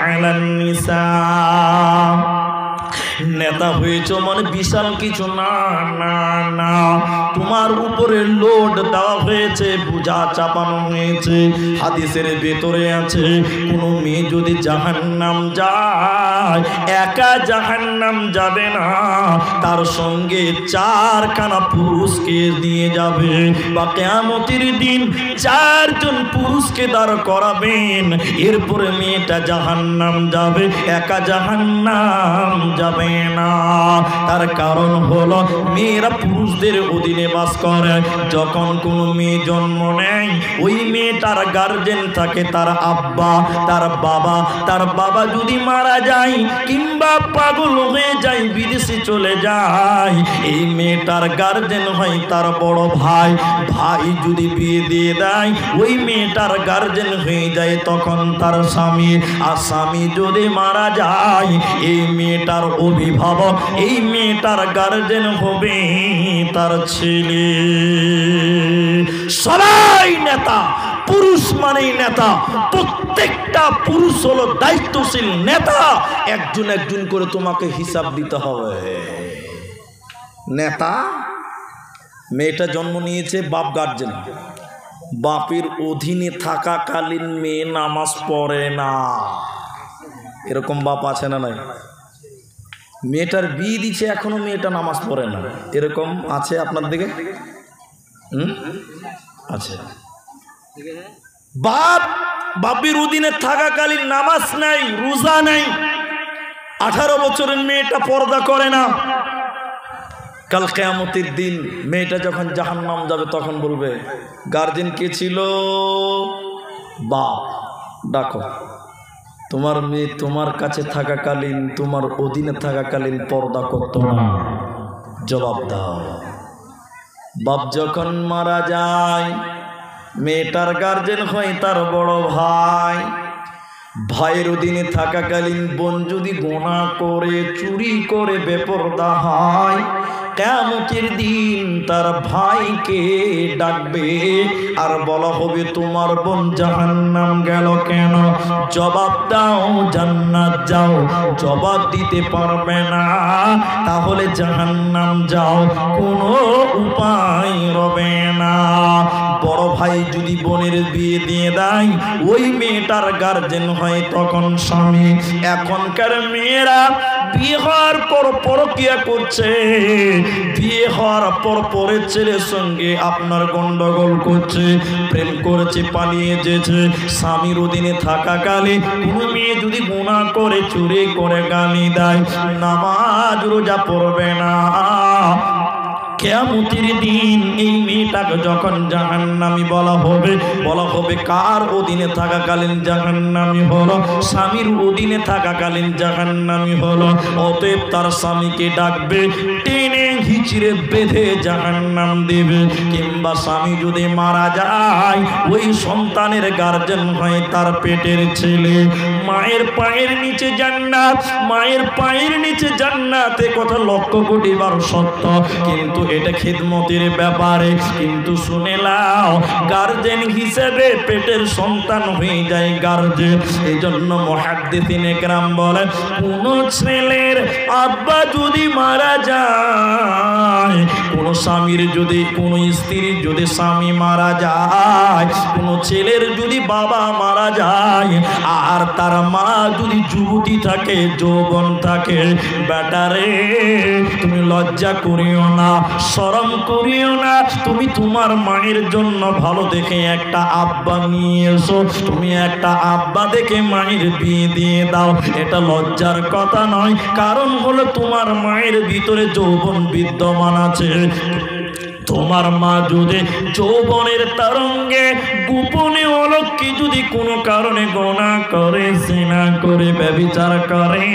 আলান নিসা, নেতা হয়েছ মানে বিশাল কিছু না, না না, তোমার উপরে লোড দেওয়া হয়েছে, বোঝা চাপানো হয়েছে। হাদিসের ভেতরে আছে, কোনো মেয়ে যদি জাহান্নাম যায়, একা জাহান্নাম যাবে না, তার সঙ্গে 4খানা পুরুষকে নিয়ে যাবে। বা কিয়ামতের দিন 4 জন পুরুষকে দাঁড় করাবেন, এরপরে মেয়েটা জাহান্নাম যাবে, একা জাহান্নাম যাবে না। তার কারণ হলো মেয়েরা পুরুষদের অধীনে বাস করে। যখন কোনো মেয়ে জন্ম নেয়, ওই মেয়েটার গার্জেন থাকে তার আব্বা, তার বাবা। তার বাবা যদি মারা যায় কিংবা পাগল হয়ে যায়, বিদেশে চলে যায়, এই মেয়েটার গার্জেন হয় তার বড় ভাই। ভাই যদি বিয়ে দিয়ে দেয়, ওই মেয়েটার গার্জেন হয়ে যায় তখন তার স্বামী। আর স্বামী যদি মারা যায়, এই মেয়েটার অভিভাবক, এই মেয়েটার গার্জেন হবে তার ছেলে। সবাই নেতা, পুরুষ মানেই নেতা, প্রত্যেকটা পুরুষ হলো দায়িত্বশীল নেতা। একজন একজন করে তোমাকে হিসাব দিতে হবে। নেতা, মেয়েটা জন্ম নিয়েছে, বাপ গার্জেন, বাপের অধীনে থাকাকালীন মেয়ে নামাজ পড়ে না, এরকম বাপ আছে না নাই? মেয়েটার বিয়ে দিচ্ছে, এখনো মেয়েটা নামাজ পড়ে না, এরকম আছে আপনার দিকে? আছে। বাপ বাপের অধীনে থাকাকালীন নামাজ নাই, রোজা নাই, 18 বছরের মেয়েটা পর্দা করে না। কাল কিয়ামতের দিন মেয়েটা যখন জাহান্নাম যাবে, তখন বলবে, গার্জেন কে ছিল? বাপ। ডাকো, তোমার মেয়ে তোমার কাছে থাকাকালীন, তোমার অধীনে থাকাকালীন পর্দা করতো না, জবাব দাও। বাপ যখন মারা যায়, মেয়েটার গার্জেন হয় তার বড় ভাই। ভাইয়ের অধীনে থাকাকালীন বোন যদি গোনা করে, চুরি করে বেপরদা হয়, কিয়ামতের দিন তার ভাইকে ডাকবে আর বলা হবে তোমার বোন জাহান্নাম গেল কেন? জবাব দাও জান্নাত যাও। জবাব দিতে পারবে না, তাহলে জাহান্নাম যাও, কোনো উপায় রবে না। বড় ভাই যদি বোনের বিয়ে দিয়ে দেয়, ওই মেয়েটার গার্জেন হয় তখন স্বামী। এখনকার মেয়েরা বিয়ে হওয়ার পর পরকিয়া করছে, বিয়ে হওয়ার পর পরের ছেলের সঙ্গে আপনার গন্ডগোল করছে, প্রেম করেছে, পালিয়ে যেছে। স্বামীর অধীনে থাকাকালে কোনো মেয়ে যদি গুনাহ করে, চুরি করে, গালি দেয়, নামাজ রোজা পড়বে না, কিয়ামতের দিন এই মেয়েটাকে যখন জাহান্নামী বলা হবে কার অধীনে থাকাকালীন জাহান্নামী হলো? স্বামীর অধীনে থাকাকালীন জাহান্নামী হলো। অতএব তার স্বামীকে ডাকবে, টেনে হিচড়ে বেঁধে জাহান্নাম দেবে। কিংবা স্বামী যদি মারা যায়, ওই সন্তানের গার্জেন হয় তার পেটের ছেলে। মায়ের পায়ের নিচে জান্নাত, মায়ের পায়ের নিচে জান্নাত, এ কথা লক্ষ কোটি বার সত্য, কিন্তু এটা খিদমতের ব্যাপারে। কিন্তু শুনে নাও, গার্জেন হিসেবে পেটের সন্তান হয়ে যায় গার্জেন। এই জন্য মুহাদ্দিসিনে কেরাম বলে, কোন ছেলের আব্বা যদি মারা যায়, কোন স্বামীর যদি, কোন স্ত্রীর যদি স্বামী মারা যায়, কোন ছেলের যদি বাবা মারা যায়, আর তার মা যদি যুবতী থাকে, যৌবন থাকে, বেটারে তুমি লজ্জা করিও না, শরম করিও না, তুমি তোমার মায়ের জন্য ভালো দেখে একটা আব্বা নিয়ে এসো, তুমি একটা আব্বা দেখে মায়ের বিয়ে দিয়ে দাও। এটা লজ্জার কথা নয়, কারণ হলো তোমার মায়ের ভিতরে যৌবন বিদ্যমান আছে। তোমার মা যদি যৌবনের তরঙ্গে গোপনে অলক্ষ্যে যদি কোনো কারণে গুনাহ করে, জিনা করে, ব্যভিচার করে,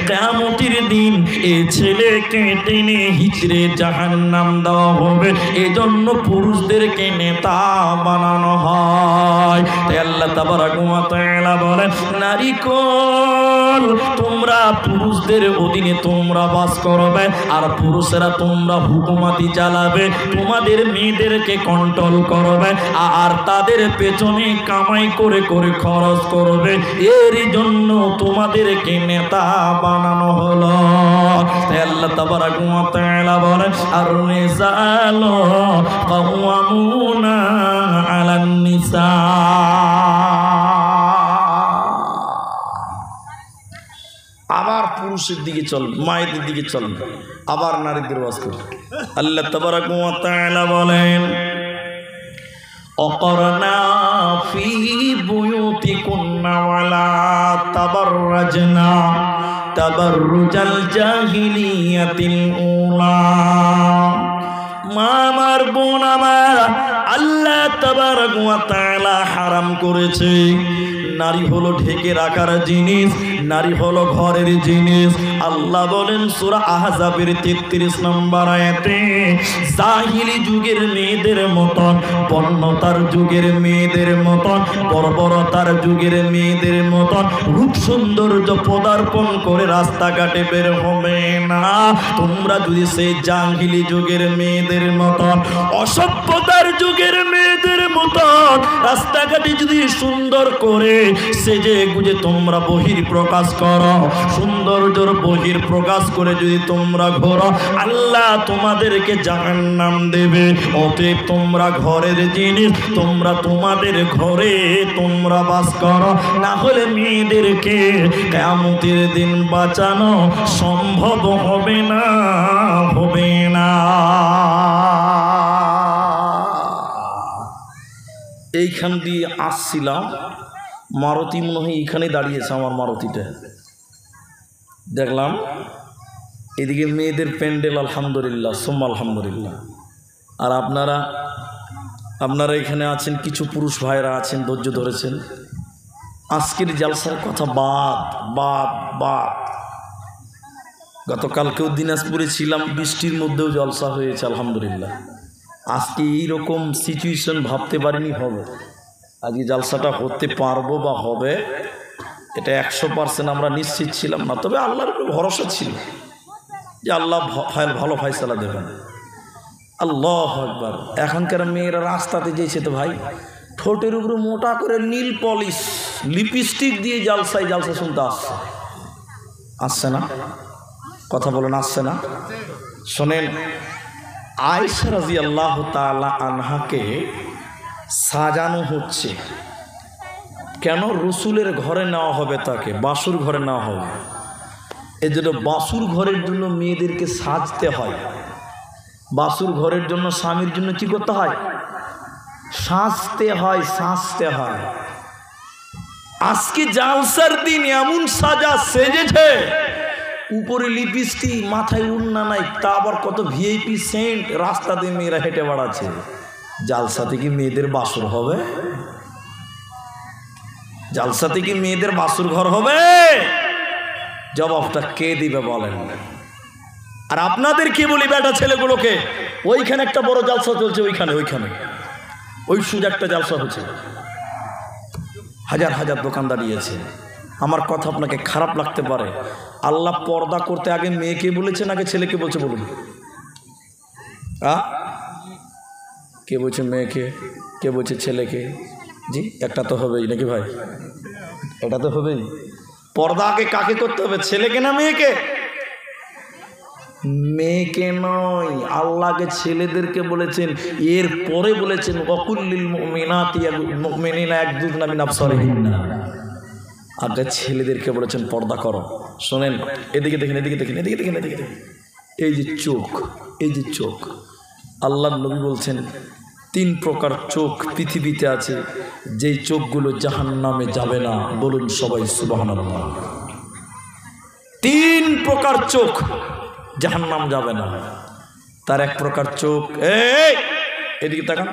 কিয়ামতের দিন এই ছেলেকে টেনে হিচড়ে জাহান্নাম দেওয়া হবে। এজন্য পুরুষদেরকে নেতা বানানো হয়। তাই আল্লাহ তাবারক ওয়া তাআলা বলেন, নারীকুল তোমরা পুরুষদের অধীনে তোমরা বাস করবে, আর পুরুষেরা তোমরা হুকুমাতি চালাবে, তোমাদের মেয়েদেরকে কন্ট্রোল করবে, আর তাদের পেছনে কামাই করে করে খরচ করবে। এর জন্য তোমাদেরকে নেতা বানানো হলো। আল্লাহ তাবারক ওয়া তাআলা বলেন, আর-রিজালু কাওয়ামুনা আলান নিসা। আবার পুরুষের দিকে চল, মায়েদের দিকে চল, আবার নারীদের ওয়াজ করবে। আল্লাহ তাবারক ওয়া তাআলা বলেন, অকরনা ফি বুয়ুতিকুন্না ওয়ালা তাবাররাজনা তাবাররুজাল জাহিলিয়াতিল উলা। মা আমার, বোন আমার, আল্লাহ তাবারক ওয়া তাআলা হারাম করেছে। নারী হলো ঢেকে রাখার জিনিস, নারী হলো ঘরের জিনিস। আল্লাহ বলেন সূরা আহজাবের 33 নম্বর আয়াতে, জাহিলি যুগের মেয়েদের মতন, বন্যতার যুগের মেয়েদের মতন, বর্বরতার যুগের মেয়েদের মতন রূপ সৌন্দর্য পদার্পণ করে রাস্তাঘাটে বের হবে না। তোমরা যদি সেই জাহিলি যুগের মেয়েদের মতন, অসভ্যতার যুগের মেয়েদের মতন রাস্তাঘাটে যদি সুন্দর করে সেজে গুজে তোমরা বহির প্রকাশ করো, সৌন্দর্যর বহির প্রকাশ করে যদি তোমরা ঘোরো, আল্লাহ তোমাদেরকে জাহান্নাম দেবে। অতএব তোমরা ঘরের জিনিস, তোমরা তোমাদের ঘরে তোমরা বাস করো, না হলে মেয়েদেরকে কিয়ামতের দিন বাঁচানো সম্ভব হবে না, হবে না। এইখান দিয়ে আসছিলাম, মারুতি মনে হয় এইখানে দাঁড়িয়েছে, আমার মারুতিটা দেখলাম। এদিকে মেয়েদের প্যান্ডেল, আলহামদুলিল্লাহ, সোম্মা আলহামদুলিল্লাহ। আর আপনারা এখানে আছেন, কিছু পুরুষ ভাইরা আছেন, ধৈর্য ধরেছেন। আজকের জালসার কথা বাদ বাদ বাদ। গতকালকেও দিনাজপুরে ছিলাম, বৃষ্টির মধ্যেও জলসা হয়েছে, আলহামদুলিল্লাহ। আজকে এইরকম সিচুয়েশন ভাবতে পারিনি হবে। আজকে জালসাটা হতে পারবো বা হবে, এটা 100% আমরা নিশ্চিত ছিলাম না, তবে আল্লাহর উপর ভরসা ছিল। যে আল্লাহ ভালো ফয়সালা দেবেন। আল্লাহু আকবার। এখনকার মেয়েরা রাস্তাতে যেছে তো ভাই ঠোঁটের উপরে মোটা করে নীল পলিশ লিপস্টিক দিয়ে জালসা শুনতে আসছে না? কথা বলেন, আসছে না? শোনেন, আয়েশা রাদিয়াল্লাহু তাআলা আনহাকে সাজানো হচ্ছে কেন? রসুলের ঘরে নেওয়া হবে, তাকে বাসুর ঘরে নেওয়া হবে। এই জন্য বাসুর ঘরের জন্য মেয়েদেরকে সাজতে হয়। বাসুর ঘরের জন্য স্বামীর জন্য কি করতে হয়? সাজতে হয়। আজকে জালসার দিন এমন সাজা সেজেছে, উপরে লিপস্টিক, মাথায় উন্না নাই, তা আবার কত ভিআইপি সেন্ট, রাস্তা দিয়ে মেয়েরা হেঁটে বেড়াচ্ছে। জালসাতে কি মেয়েদের বাসুর হবে? জালসাতে কি মেয়েদের বাসুর ঘর হবে? জবাবটা কে দিবে বলেন? আর আপনাদের কি বলি বেটা ছেলেগুলোকে, ওইখানে একটা বড় জালসা চলছে, ওইখানে ওই সুজ একটা জালসা হচ্ছে, হাজার হাজার দোকান দাঁড়িয়েছে। আমার কথা আপনাকে খারাপ লাগতে পারে, আল্লাহ পর্দা করতে আগে মেয়েকে বলেছেন আগে ছেলেকে বলছে? বলুন, কে বলছে মেয়েকে, কে বলছে ছেলেকে? জি, একটা তো হবেই নাকি ভাই? এটা তো হবেই। পর্দা আগে কাকে করতে হবে, ছেলেকে না মেয়েকে? মেয়েকে নয়, আল্লাহকে ছেলেদেরকে বলেছেন, এর পরে বলেছেন ওয়াকুল্লিল মুমিনাতিনা ইয়াগদুদনা মিন আবসারিহিন্না। আগে ছেলেদেরকে বলেছেন পর্দা করো। শোনেন, এদিকে দেখেন, এদিকে দেখেন। এই যে চোখ, আল্লাহর নবী বলছেন 3 প্রকার চোখ পৃথিবীতে আছে, যেই চোখগুলো জাহান্নামে যাবে না। বলুন সবাই সুবহানাল্লাহ। 3 প্রকার চোখ জাহান্নাম যাবে না। তার এক প্রকার চোখ, এদিকে তাকান,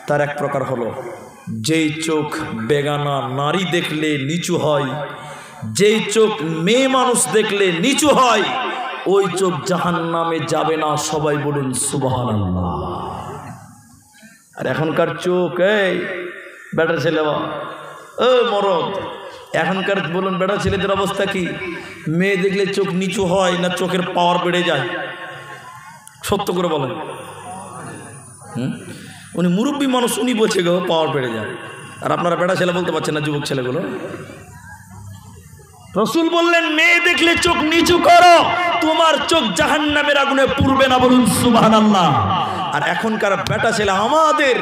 তার এক প্রকার হলো যেই চোখ বেগানা নারী দেখলে নিচু হয়, যেই চোখ মেয়ে মানুষ দেখলে নিচু হয়, ওই চোখ জাহান্নামে যাবে না। সবাই বলুন সুবহানাল্লাহ। আর এখনকার চোখ, বেটা ছেলে মরদ, এখনকার বলুন বেটা ছেলেদের অবস্থা কি? মেয়ে দেখলে চোখ নিচু হয় না চোখের পাওয়ার বেড়ে যায়? সত্য করে বলেন। উনি মুরব্বী মানুষ, উনি বলছে গো পাওয়ার বেড়ে যায়, আর আপনারা বেটা ছেলে বলতে পারছেন না, যুবক ছেলেগুলো। রসুল বললেন মেয়ে দেখলে চোখ নিচু করো, তোমার চোখ জাহান্নামের আগুনে পুড়বে না। বলুন সুবহানাল্লাহ। আর এখনকার বেটা ছেলে, আমাদের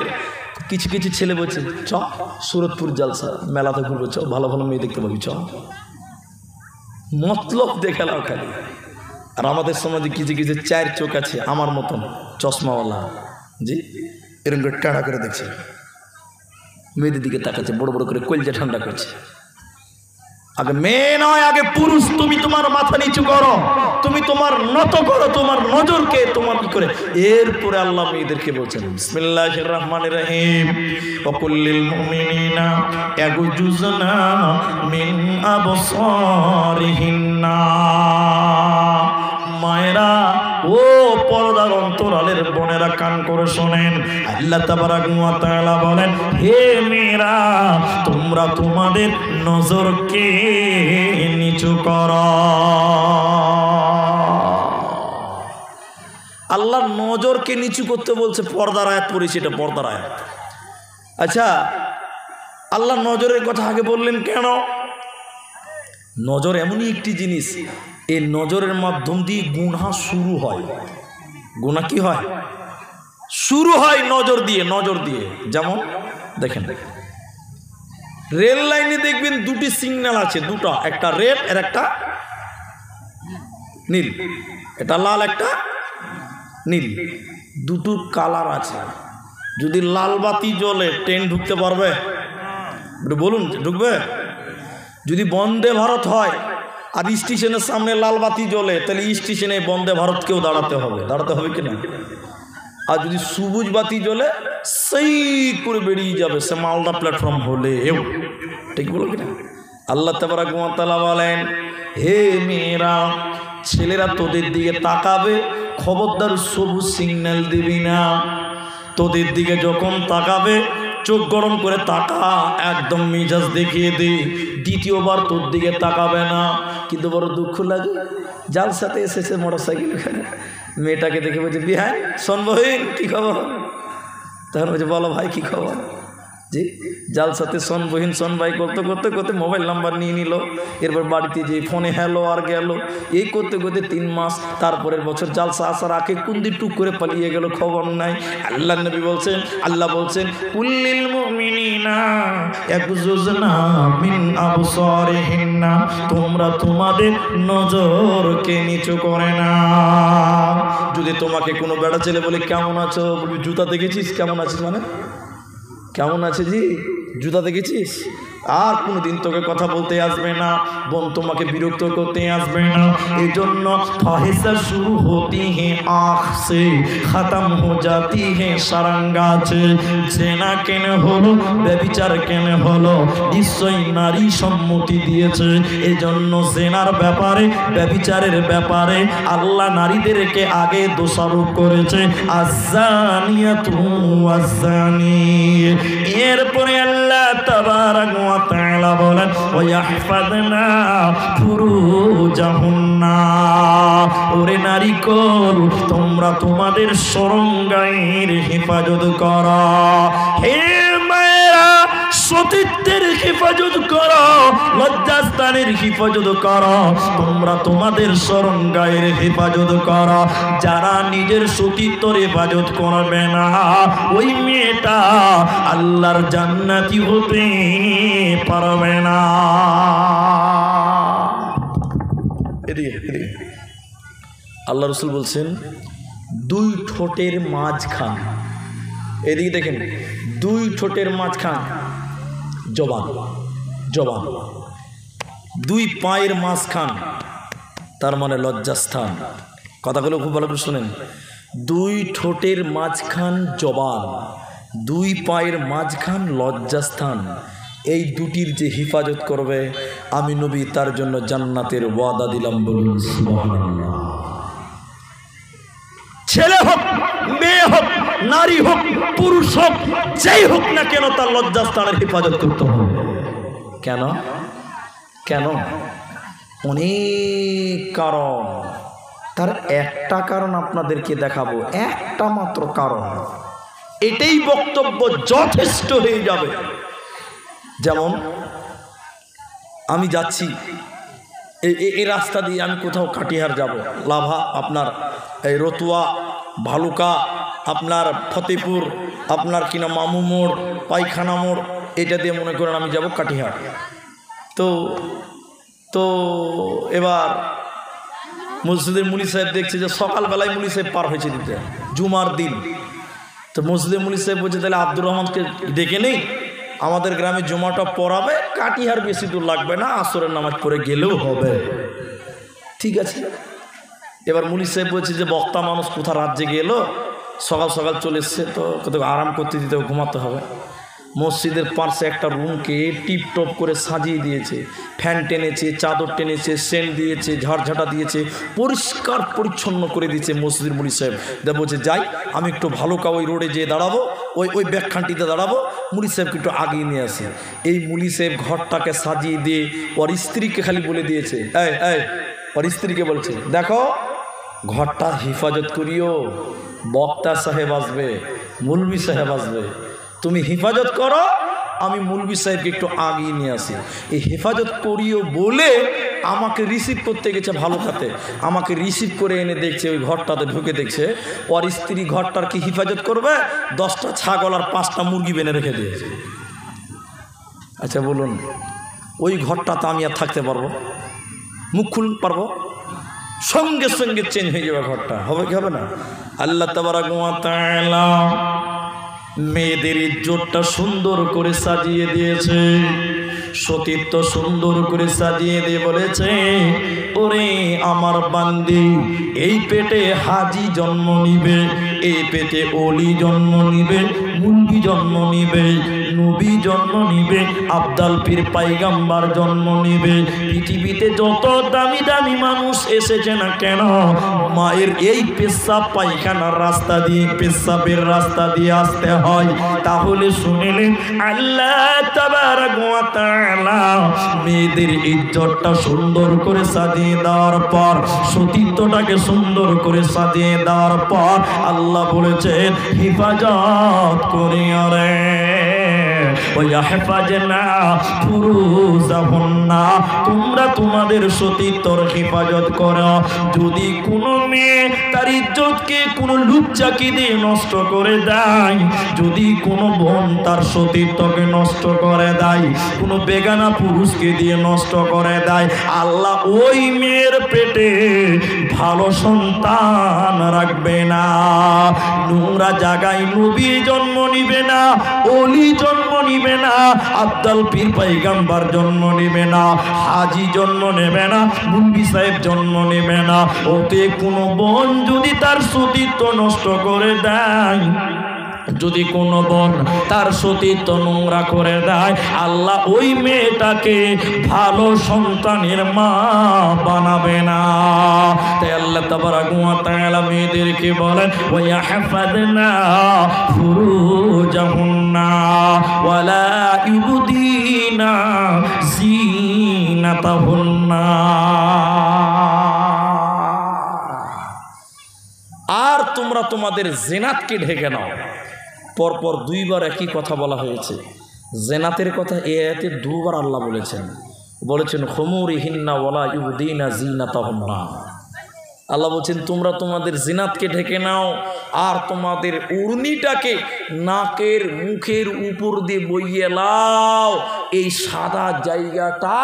কিছু ছেলে বলছে চ সুরতপুর জালসা মেলাতে ঘুরবো, চ ভালো ভালো মেয়ে দেখতে পাবি, চ মতলব দেখে লাও খালি। আর আমাদের সমাজে কিছু 4 চোখ আছে আমার মতন চশমাওয়ালা, জি, এরকম করে টাড়া করে দেখছে, মেয়েদের দিকে তাকাচ্ছে, বড় বড় করে কলজা ঠান্ডা করছে। আগে মেয়ে নয়, আগে পুরুষ। তুমি তোমার মাথা নিচু করো, তুমি তোমার নত করো, তোমার নজরকে তোমার কি করে। এরপরে আল্লাহ মেয়েদেরকে বলছেন বিসমিল্লাহির রহমানির রহিম ওয়াকুল্লিল মুমিনিনা ইয়াগুজুজনা মিন আবসারিহিন্না। মায়েরা, ও পর্দার অন্তরালের বোনেরা, কান করে শোনেন। আল্লাহ তাবারাক ওয়া তাআলা বলেন, হে মেয়েরা, তোমরা তোমাদের নজরকে নিচু করো। আল্লাহর নজরকে নিচু করতে বলছে, পর্দার আয়াত পড়েছে, এটা পর্দার আয়াত। আচ্ছা, আল্লাহ নজরের কথা আগে বললেন কেন? নজর এমনই একটি জিনিস, এই নজরের মাধ্যম দিয়ে গুনাহ শুরু হয়। গুনাহ কি হয়? শুরু হয় নজর দিয়ে। যেমন দেখেন, রেল লাইনে দেখবেন 2টি সিগন্যাল আছে, দুটো, একটা রেড আর একটা নীল, এটা লাল একটা নীল, দুটোর কালার আছে। যদি লাল বাতি জ্বলে ট্রেন ঢুকতে পারবে? বলুন, ঢুকবে? যদি বন্দে ভারত হয় আর স্টেশনের সামনে লাল বাতি জ্বলে, তাহলে স্টেশনে বন্দে ভারতকেও দাঁড়াতে হবে কিনা? আর যদি সবুজ বাতি জ্বলে সেই করে বেরিয়ে যাবে, সে মালদা প্ল্যাটফর্ম হলেও। ঠিক বলো কিনা? আল্লাহ তাবারাক ওয়া তাআলা বলেন, হে মেয়েরা, ছেলেরা তোদের দিকে তাকাবে, খবরদার সবুজ সিগন্যাল দিবি না। তোদের দিকে যখন তাকাবে চোখ গরম করে তাকা, একদম মেজাজ দেখিয়ে দে, দ্বিতীয়বার তোর দিকে তাকাবে না। কিন্তু বড় দুঃখ লাগে, জালসাতে এসেছে মোটরসাইকেল, মেয়েটাকে দেখে বলছে বিহাই শোন বহিন কী খবর? তখন বলছে বলো ভাই কী খবর? জি জালসাতে শোন বহিন শোন ভাই করতে করতে করতে মোবাইল নাম্বার নিয়ে নিল। এরপর বাড়িতে যে ফোনে হ্যালো আর গেল, এই করতে করতে 3 মাস। তারপরের বছর জালসা আসার আগে কুন্দি টুক করে পালিয়ে গেল, খবর নাই। আল্লাহ নবী বলছেন, আল্লাহ বলছেন কুল্লিল মুমিনিনা ইয়াকুযুজনা মিন আবসারিহিন্না, তোমরা তোমাদের নজরকে নিচু করে না। যদি তোমাকে কোনো বেড়া ছেলে বলে কেমন আছো, বলবি জুতা দেখেছিস? কেমন আছিস মানে কেমন আছে জি, জুতা দেখেছিস? আর কোনোদিন তোকে কথা বলতে আসবে না, বোন তোমাকে বিরক্ত করতে আসবে না। এই জন্য ফাহিশা শুরু হতি হে আঁখ সে খতম হো জাতি হে সারাঙ্গাছে। জেনা কেন হলো, ব্যভিচার কেন হলো? নিশ্চয়ই নারী সম্মতি দিয়েছে। এই জন্য জেনার ব্যাপারে, ব্যভিচারের ব্যাপারে আল্লাহ নারীদেরকে আগে দোষারোপ করেছে, আযানিয়াতু ওয়াযানি। এরপরে আল্লাহ তাবারাক ওয়া তাআলা বলেন ওয়াহফাযনা ফুরুজাহুন্না, ওরে নারীকুল তোমরা তোমাদের শরণগায়ের হেফাজত করো। হে মায়েরা সতীত্বের হেফাজত করো, লজ্জাস্থানের হেফাজত করো, তোমরা তোমাদের শরণগায়ের হেফাজত করো। যারা নিজের সতীত্বর হেফাজত করবে না, ওই মেয়েটা আল্লাহর জান্নাতি হতে পারবে না। আল্লাহ রাসূল বলছেন 2 ঠোঁটের মাঝখান, এদিকে দেখেন 2 ঠোঁটের মাঝখান জবান, জবান 2 পায়ের মাঝখান তার মানে লজ্জাস্থান। কথাগুলো খুব ভালো করে শুনেন। 2 ঠোঁটের মাঝখান জবান, 2 পায়ের মাঝখান লজ্জাস্থান। এই দুটির যে হিফাজত করবে আমি নবী তার জন্য জান্নাতের ওয়াদা দিলাম। বলুন সুবহানাল্লাহ। ছেলে হোক, মেয়ে হোক, নারী হোক, পুরুষ হোক, যেই হোক না কেন তার লজ্জাস্থানের হেফাজত করতে হবে। কেন? কেন? অনেক কারণ। তার একটা কারণ আপনাদেরকে দেখাবো, একটা মাত্র কারণ। এটাই বক্তব্য যথেষ্ট হয়ে যাবে। যেমন আমি যাচ্ছি এই রাস্তা দিয়ে, আমি কোথাও কাটিহার যাব, লাভা আপনার এই রতুয়া, ভালুকা, আপনার ফতেপুর, আপনার কিনা মামু মোড়, পায়খানা মোড়, এটা দিয়ে মনে করেন আমি যাব কাটিহার। তো এবার মসজিদের মুলি সাহেব দেখছে যে সকালবেলায় মুলি সাহেব পার হয়েছে দিতে, জুমার দিন। তো মসজিদের মুলি সাহেব বলছে তাহলে আব্দুর রহমানকে ডেকে নেই, আমাদের গ্রামে জুমাটা পড়াবে, কাটিহার বেশি দূর লাগবে না, আসরের নামাজ পড়ে গেলেও হবে। ঠিক আছে। এবার মুলি সাহেব বলছে যে বক্তা মানুষ কোথা রাজ্যে গেল, সকাল সকাল চলে এসছে, তো কোথাও আরাম করতে দিতে ঘুমাতে হবে। মসজিদের পাশে একটা রুমকে টিপটপ করে সাজিয়ে দিয়েছে, ফ্যান টেনেছে, চাদর টেনেছে, সেন্ট দিয়েছে, ঝাড়ঝাঁটা দিয়েছে, পরিষ্কার পরিচ্ছন্ন করে দিয়েছে মসজিদের মুলি সাহেব। দেখ বলছে যাই আমি একটু ভালুকা ওই রোডে যেয়ে দাঁড়াবো, ওই ব্যাগখানটিতে দাঁড়াবো, মুলি সাহেবকে একটু আগিয়ে নিয়ে আসি। এই মুলি সাহেব ঘরটাকে সাজিয়ে দিয়ে ওর স্ত্রীকে খালি বলে দিয়েছে, ওর স্ত্রীকে বলছে দেখো ঘরটা হেফাজত করিও, বক্তা সাহেব আসবে, মুলবি সাহেব আসবে, তুমি হেফাজত করো, আমি মুলবি সাহেবকে একটু আগিয়ে নিয়ে আসি। এই হেফাজত করিও বলে আমাকে রিসিভ করতে গেছে ভালুকাতে, আমাকে রিসিভ করে এনে দেখছে ওই ঘরটাতে ঢুকে দেখছে ওর স্ত্রী ঘরটার কি হেফাজত করবে, 10টা ছাগল আর 5টা মুরগি বেনে রেখে দিয়েছে। আচ্ছা বলুন ওই ঘরটাতে আমি আর থাকতে পারবো? মুখ খুলতে পারবো? সঙ্গে সঙ্গে চেঞ্জ হয়ে যাবে ঘরটা, হবে কি হবে না? আল্লাহ তাবারাক ওয়া তাআলা মেয়েদের ইজ্জতটা সুন্দর করে সাজিয়ে দিয়েছে, সতীত্ব সুন্দর করে সাজিয়ে দিয়ে বলেছে ওরে আমার বান্দি, এই পেটে হাজি জন্ম নিবে, এই পেটে অলি জন্ম নিবে, মুলবি জন্ম নিবে, নবী জন্ম নিবে, আব্দাল পীর পাইগাম্বার জন্ম নিবে। পৃথিবীতে যত দামি দামি মানুষ এসেছে না কেন, মায়ের এই পেশাব পায়খানার রাস্তা দিয়ে, পেশাবের রাস্তা দিয়ে আসতে হয়। তাহলে শুনেলেন আল্লাহ তাবারক ওয়া তাআলা মেয়েদের ইজ্জতটা সুন্দর করে সাজিয়ে দেওয়ার পর, সতীত্বটাকে সুন্দর করে সাজিয়ে দেওয়ার পর আল্লাহ বলেছেন হিফাজত করিও রে, ওয়াহফাজনা ফুরুজাহুন্না, তোমরা তোমাদের সতীত্বর হেফাজত করো। যদি কোনো মেয়ে তার ইজ্জতকে কোনো লুচ্চাকে দিয়ে নষ্ট করে দেয়, যদি কোনো বোন তার সতীত্বকে নষ্ট করে দেয়, কোনো বেগানা পুরুষকে দিয়ে নষ্ট করে দেয়, আল্লাহ ওই মেয়ের পেটে ভালো সন্তান রাখবে না। নোংরা জায়গায় নবী জন্ম নিবে না, ওলি জন্ম নিবে না, আব্দাল পীর পাইগাম্বার জন্ম নেবে না, হাজি জন্ম নেবে না, মুন্সি সাহেব জন্ম নেবে না। ওতে কোনো বোন যদি তার সতীত্ব নষ্ট করে দেয়, যদি কোনো বোন তার সতীত্ব নোংরা করে দেয়, আল্লাহ ওই মেয়েটাকে ভালো সন্তানের মা বানাবে না। তাই আল্লাহ তাবারক ওয়া তাআলা মেয়েদেরকে বলেন ওয়াহফাযনা ফুরুজাহুন্না ওয়ালা ইউবদিনা যিনাতাহুন্না। আর তোমরা তোমাদের জিনাতকে ঢেকে নাও। পরপর দুইবার একই কথা বলা হয়েছে। জেনাতের কথা এই আয়াতে দুবার আল্লাহ বলেছেন খুমুরিহিন্না ওয়ালা ইউবদিনা যিনাতাহুন্না। আল্লাহ বলছেন তোমরা তোমাদের জিনাতকে ঢেকে নাও, আর তোমাদের উড়নিটাকে নাকের মুখের উপর দিয়ে বইয়ে লাও। এই সাদা জায়গাটা,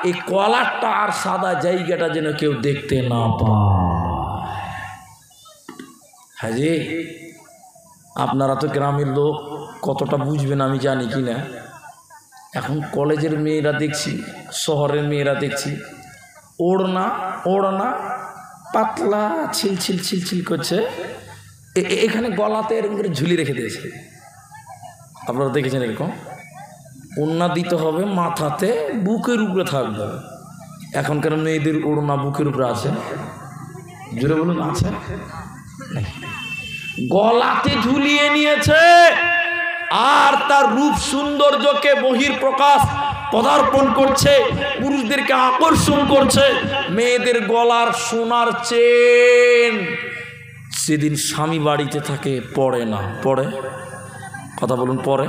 এই কলারটা আর সাদা জায়গাটা যেন কেউ দেখতে না পায়। হ্যাঁ জি, আপনারা তো গ্রামের লোক, কতটা বুঝবেন আমি জানি কি না। এখন কলেজের মেয়েরা দেখছি, শহরের মেয়েরা দেখছি, ওড়না পাতলা ছিলছিল করছে, এখানে গলাতে এরকম করে ঝুলি রেখে দিয়েছে। আপনারা দেখেছেন এরকম? ওড়না দিতে হবে মাথাতে, বুকের উপরে থাকবে। এখনকার মেয়েদের ওড়না বুকের উপরে আছে? জোরে বলুন, আছে? গলাতে ঝুলিয়ে নিয়েছে, আর তার রূপ সৌন্দর্যকে বহির্প্রকাশ পদার্পণ করছে, পুরুষদেরকে আকর্ষণ করছে। মেয়েদের গলার সোনার চেন সেদিন স্বামী বাড়িতে থাকে পড়ে না, পড়ে? কথা বলুন, পড়ে?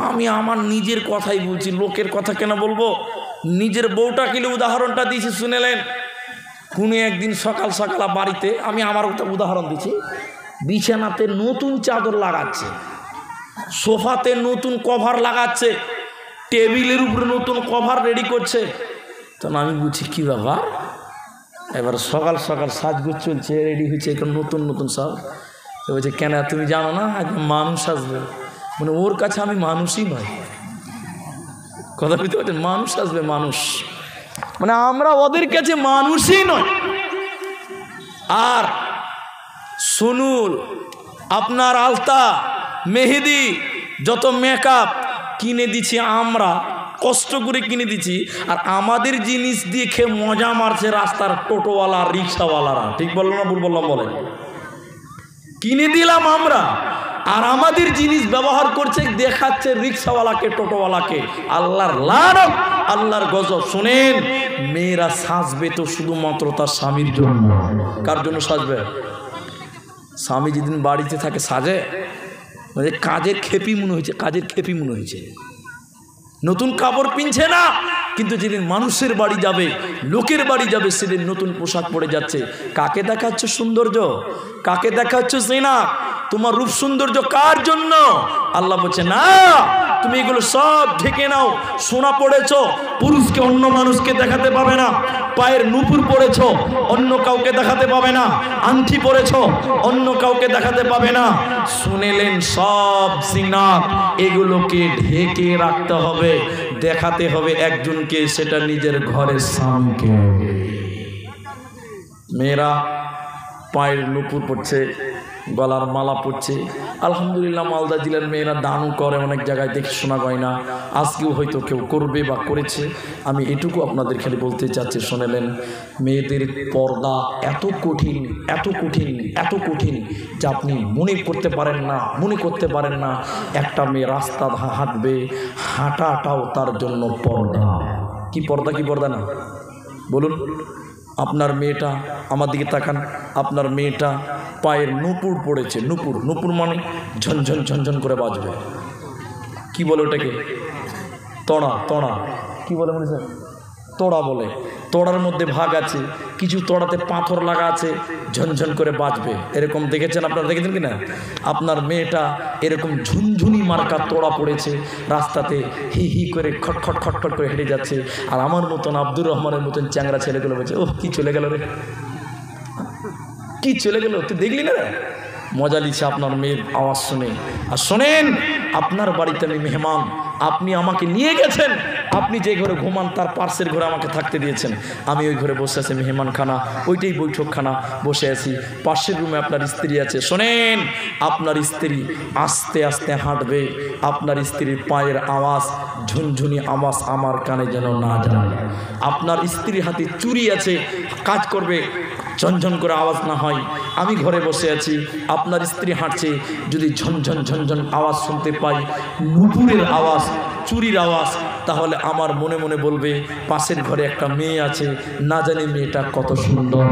আমি আমার নিজের কথাই বলছি, লোকের কথা কেন বলবো? নিজের বউটা কিলে উদাহরণটা দিয়েছি, শুনেলেন? কোনো একদিন সকাল বাড়িতে, আমি আমার উদাহরণ দিচ্ছি, বিছানাতে নতুন চাদর লাগাচ্ছে, সোফাতে নতুন কভার লাগাচ্ছে, টেবিলের উপরে নতুন কভার রেডি করছে। তখন আমি বুঝছি কি ব্যাপার, এবার সকাল সাজগোজ চলছে, রেডি হয়েছে, এখন নতুন সব। তো বলছে কেন তুমি জানো না একদম মানুষ আসবে? মানে ওর কাছে আমি মানুষই নয়। কথা বুঝতে পারছেন? মানুষ আসবে, মানুষ, মানে আমরা ওদের কাছে মানুষই নয়। আর সুনুল, আপনার আলতা, মেহেদি, যত মেকআপ কিনে দিচ্ছি আমরা, কষ্ট করে কিনে দিচ্ছি, আর আমাদের জিনিস দিয়ে খেয়ে মজা মারছে রাস্তার টোটোওয়ালা, রিক্সাওয়ালারা। ঠিক বললাম না ভুল বললাম? বলেন। কিনে দিলাম আমরা, আর আমাদের জিনিস ব্যবহার করছে, দেখাচ্ছে রিক্সাওয়ালাকে, টোটোওয়ালাকে। আল্লাহর লানত, আল্লাহর গজব। শুনেন, মেয়েরা সাজবে তো শুধুমাত্র তার স্বামীর জন্য। কার জন্য সাজবে? স্বামী যেদিন বাড়িতে থাকে সাজে, মানে কাজের খেপি মনে হয়েছে, নতুন কাপড় পিনছে না। কিন্তু যেদিন মানুষের বাড়ি যাবে, লোকের বাড়ি যাবে, সেদিন নতুন পোশাক পরে যাচ্ছে। কাকে দেখাচ্ছে সৌন্দর্য? কাকে দেখাচ্ছে জিনা? তোমার রূপ সৌন্দর্য কার জন্য? আল্লাহ বলছে না, তুমি এগুলো সব ঢেকে নাও। সোনা পড়েছো, পুরুষকে অন্য মানুষকে দেখাতে পাবে না। পায়ের নুপুর পড়েছো, অন্য কাউকে দেখাতে পাবে না। আংটি পড়েছো, অন্য কাউকে দেখাতে পাবে না। শুনেলেন, সব জিনাত এগুলোকে ঢেকে রাখতে হবে, দেখাতে হবে একজনকে, সেটা নিজের ঘরের স্বামীকে। মেয়েরা পায়ের নুপুর পড়ছে, গলার মালা পড়ছে। আলহামদুলিল্লাহ মালদা জেলার মেয়েরা দানও করে, অনেক জায়গায় দেখে শোনা হয় না, আজকেও হয়তো কেউ করবে বা করেছে। আমি এটুকু আপনাদের খালি বলতে চাচ্ছি, শুনেলেন মেয়েদের পর্দা এত কঠিন, এত কঠিন, এত কঠিন যে আপনি মনে করতে পারেন না। একটা মেয়ে রাস্তা হাঁটবে, হাঁটাটাও তার জন্য পর্দা। কি পর্দা না বলুন? আপনার মেয়েটা, আমার দিকে তাকান, আপনার মেয়েটা পায়ের নুপুর পড়েছে, নুপুর মানে ঝনঝন ঝনঝন করে বাজবে। কি বলে ওটাকে? তড়া কি বলে মনে স্যার? তোড়া বলে। তোড়ার মধ্যে ভাগ আছে, কিছু তোড়াতে পাথর লাগা আছে, ঝনঝন করে বাজবে। এরকম দেখেছেন আপনারা? দেখেছেন কিনা? আপনার মেয়েটা এরকম ঝুনঝুনি মার্কা তোড়া পড়েছে, রাস্তাতে হি করে খটখট করে হেঁটে যাচ্ছে। আর আমার মতন আব্দুর রহমানের মতন চ্যাংরা ছেলেগুলো বলছে, ও কি চলে গেল রে, কি চলে গেল, তুই দেখলি না রে? মজা লিছে আপনার মেয়ের আওয়াজ শুনে। আর শোনেন, আপনার বাড়িতে আমি মেহমান, আপনি আমাকে নিয়ে গেছেন, আপনি যে ঘরে ঘুমান তার পার্শ্বের ঘরে আমাকে থাকতে দিয়েছেন। আমি ওই ঘরে বসে আছি, মেহমানখানা, ওইটাই বৈঠকখানা, বসে আছি। পাশের রুমে আপনার স্ত্রী আছে। শোনেন, আপনার স্ত্রী আস্তে আস্তে হাঁটবে, আপনার স্ত্রীর পায়ের আওয়াজ, ঝুনঝুনি আওয়াজ আমার কানে যেন না যায়। আপনার স্ত্রীর হাতে চুরি আছে, কাজ করবে, ঝনঝন করে আওয়াজ না হয়। আমি ঘরে বসে আছি, আপনার স্ত্রী হাঁটছে, যদি ঝনঝন আওয়াজ শুনতে পাই, নুপুরের আওয়াজ, চুরির আওয়াজ, তাহলে আমার মনে মনে বলবে পাশের ঘরে একটা মেয়ে আছে, না জানি মেয়েটা কত সুন্দর,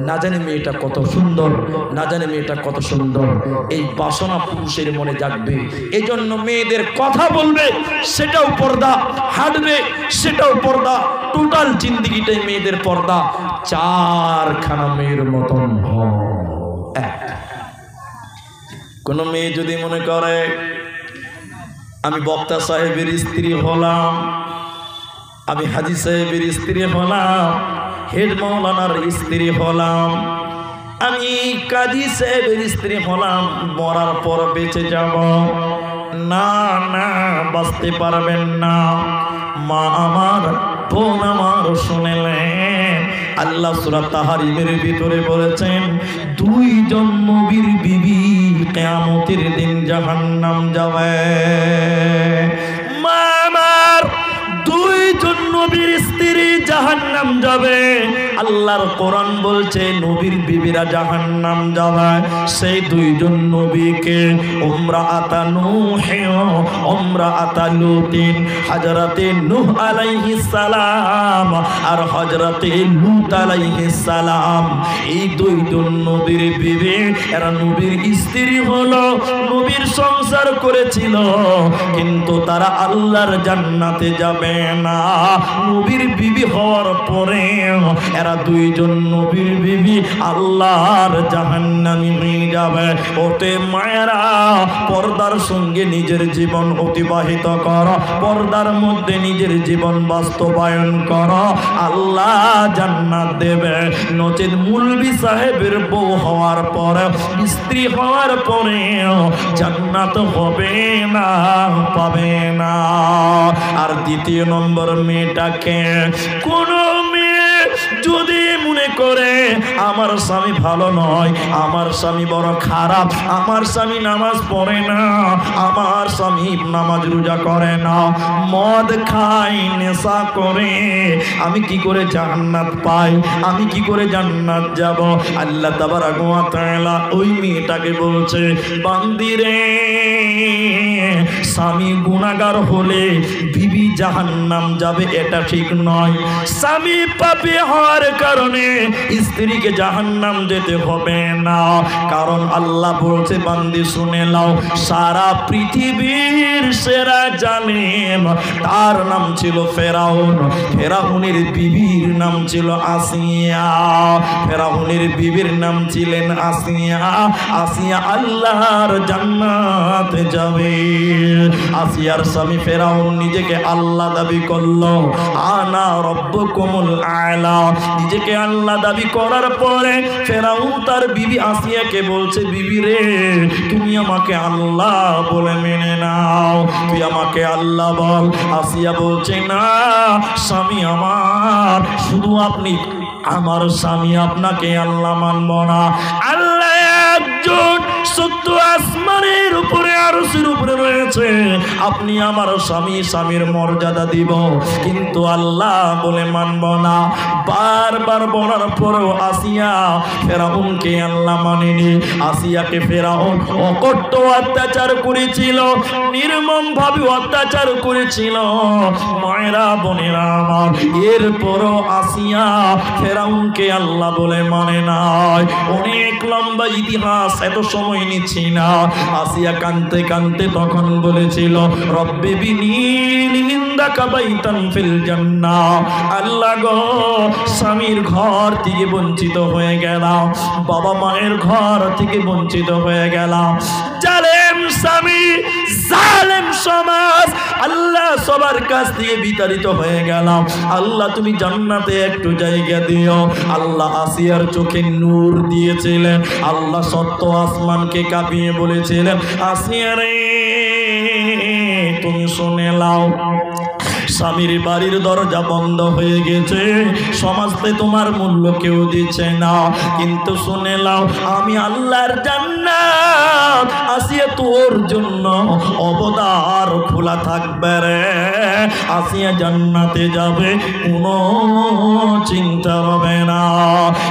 না জানি মেয়েটা কত সুন্দর, না জানি মেয়েটা কত সুন্দর। এই বাসনা পুরুষের মনে জাগবে, এজন্য মেয়েদের কথা বলবে সেটাও পর্দা, হাঁটবে সেটাও পর্দা, টোটাল জিন্দিগিটাই মেয়েদের পর্দা। চারখানা মেয়ের মতন এক। কোন মেয়ে যদি মনে করে আমি বক্তা সাহেবের স্ত্রী হলাম, আমি হাজি সাহেবের স্ত্রী হলাম, হেড মাওলানার স্ত্রী হলাম, আমি কাজী সাহেবের স্ত্রী হলাম, মরার পর বেঁচে যাব, না না, বাঁচতে পারবেন না। মা আমার, বোন আমার, শুনলেন আল্লাহ সূরা তাহরিমের ভিতরে বলেছেন, দুইজন নবীর বিবি কিয়ামতের দিন জাহান্নাম যাবে। মা আমার, দুইজন নবীর স্ত্রী জাহান্নাম যাবে। আল্লাহর কোরআন বলছে নবীর বিবিরা জাহান্নাম যাবে। সেই দুইজন নবীকে উমরাআতা নূহ, উমরাআতা লূতিন, হযরতে নূহ আলাইহিস সালাম আর হযরতে লূত আলাইহিস সালাম। এই দুইজন নবীর বিবি, এরা নবীর স্ত্রী হলো, নবীর সংসার করেছিল, কিন্তু তারা আল্লাহর জান্নাতে যাবে না। নবীর বিবি হওয়ার পরে এরা দুইজন নবীর বিবি আল্লাহর জাহান্নামী হয়ে যাবে। ওতে মায়েরা, পর্দার সঙ্গে নিজের জীবন অতিবাহিত করো, পর্দার মধ্যে নিজের জীবন বাস্তবায়ন করো, আল্লাহ জান্নাত দেবে। নচেত মুলবি সাহেবের বউ হওয়ার পরে, স্ত্রী হওয়ার পরে জান্নাত হবে না, পাবে না। আর দ্বিতীয় নম্বর মেয়েটাকে, কোন মেয়ে যদি মনে করে আমার স্বামী ভালো নয়, আমার স্বামী বড় খারাপ, আমার স্বামী নামাজ পড়ে না, আমার স্বামী নামাজ রোজা করে না, মদ খায়, নেশা করে, আমি কি করে জান্নাত পাই, আমি কি করে জান্নাত যাব? আল্লাহ তাবারক ওয়া তাআলা ওই মেয়েটাকে বলছে, বান্দিরে, স্বামী গুনাহগার হলে বিবি জাহান্নাম যাবে এটা ঠিক নয়। স্বামী পাপী হওয়ার কারণে স্ত্রীকে জাহান্নাম যেতে হবে না। কারণ আল্লাহ বলছে, বান্দি শুনে নাও, সারা পৃথিবীর সেরা জালিম, তার নাম ছিল ফেরাউন, ফেরাউনের বিবির নাম ছিল আসিয়া, ফেরাউনের বিবির নাম ছিলেন আসিয়া। আসিয়া আল্লাহর জান্নাতে যাবে। আসিয়ার স্বামী ফেরাউন নিজেকে আল্লাহ দাবি করলো, আনা রব্বুকুমুল আ'লা, নিজেকে আল্লাহ দাবি করার পরে ফেরাউন তার বিবি আসিয়াকে বলছে, বিবি রে, তুমি আমাকে আল্লাহ বলে মেনে নাও, তুই আমাকে আল্লাহ বল। আসিয়া বলছে, না স্বামী আমার, শুধু আপনি আমার স্বামী, আপনাকে আল্লাহ মানব না। আল্লাহ একজন, সত্য আসমানের উপরে আরশের উপরে রয়েছে, আপনি আমার স্বামী, স্বামীর মর্যাদা দিব, কিন্তু আল্লাহ বলে মানব না। বারবার বলার পরেও আসিয়া ফেরাউনকে আল্লাহ মানেনি। আসিয়াকে ফেরাউন অকট্ট অত্যাচার করেছিল, নির্মম ভাবে অত্যাচার করেছিল। মায়েরা বোনেরা আমার, এরপরও আসিয়া ফেরাউনকে আল্লাহ বলে মানে নাই। অনেক লম্বা ইতিহাস, এত সময় নিচ্ছি না। আসিয়া কানতে কানতে তখন বলেছিল, রব্বি বিনি ইনদাকা বাইতান ফিল জান্নাহ। আল্লাহ গো, স্বামীর ঘর থেকে বঞ্চিত হয়ে গেলাম, বাবা মায়ের ঘর থেকে বঞ্চিত হয়ে গেলাম। জালেম স্বামী, জালেম সমাজ, আল্লাহ সবার কাছ থেকে বিতাড়িত হয়ে গেলাম। আল্লাহ তুমি জান্নাতে একটু জায়গা দিও। আল্লাহ আসিয়ার চোখে নূর দিয়েছিলেন। আল্লাহ সত্য আসমানকে কাঁপিয়ে বলেছিলেন, আসিয়া রে তুমি শুনে নাও, স্বামীর বাড়ির দরজা বন্ধ হয়ে গেছে, সমাজে তোমার মূল্য কেউ দিচ্ছে না, কিন্তু শুনে নাও আমি আল্লাহর জান্নাত আসিয়া তোর জন্য অবদার খোলা থাকবে রে। আসিয়া জান্নাতে যাবে, কোনো চিন্তা হবে না।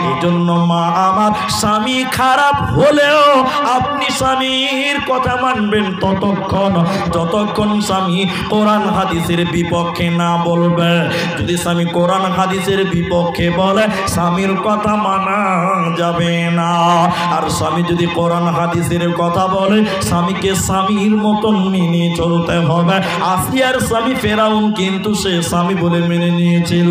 এই জন্য মা আমার, স্বামী খারাপ হলেও আপনি স্বামীর কথা মানবেন ততক্ষণ যতক্ষণ স্বামী কোরআন হাদিসের বিপক্ষে না বলবে। যদি স্বামী কোরআন হাদিসের বিপক্ষে বলে, স্বামীর কথা মানা যাবে না। আর স্বামী যদি কোরআন হাদিসের কথা বলে, স্বামীকে স্বামীর মতন মেনে চলতে হবে। আসিয়ার স্বামী ফেরাউন কিন্তু সে স্বামী বলে মেনে নিয়েছিল।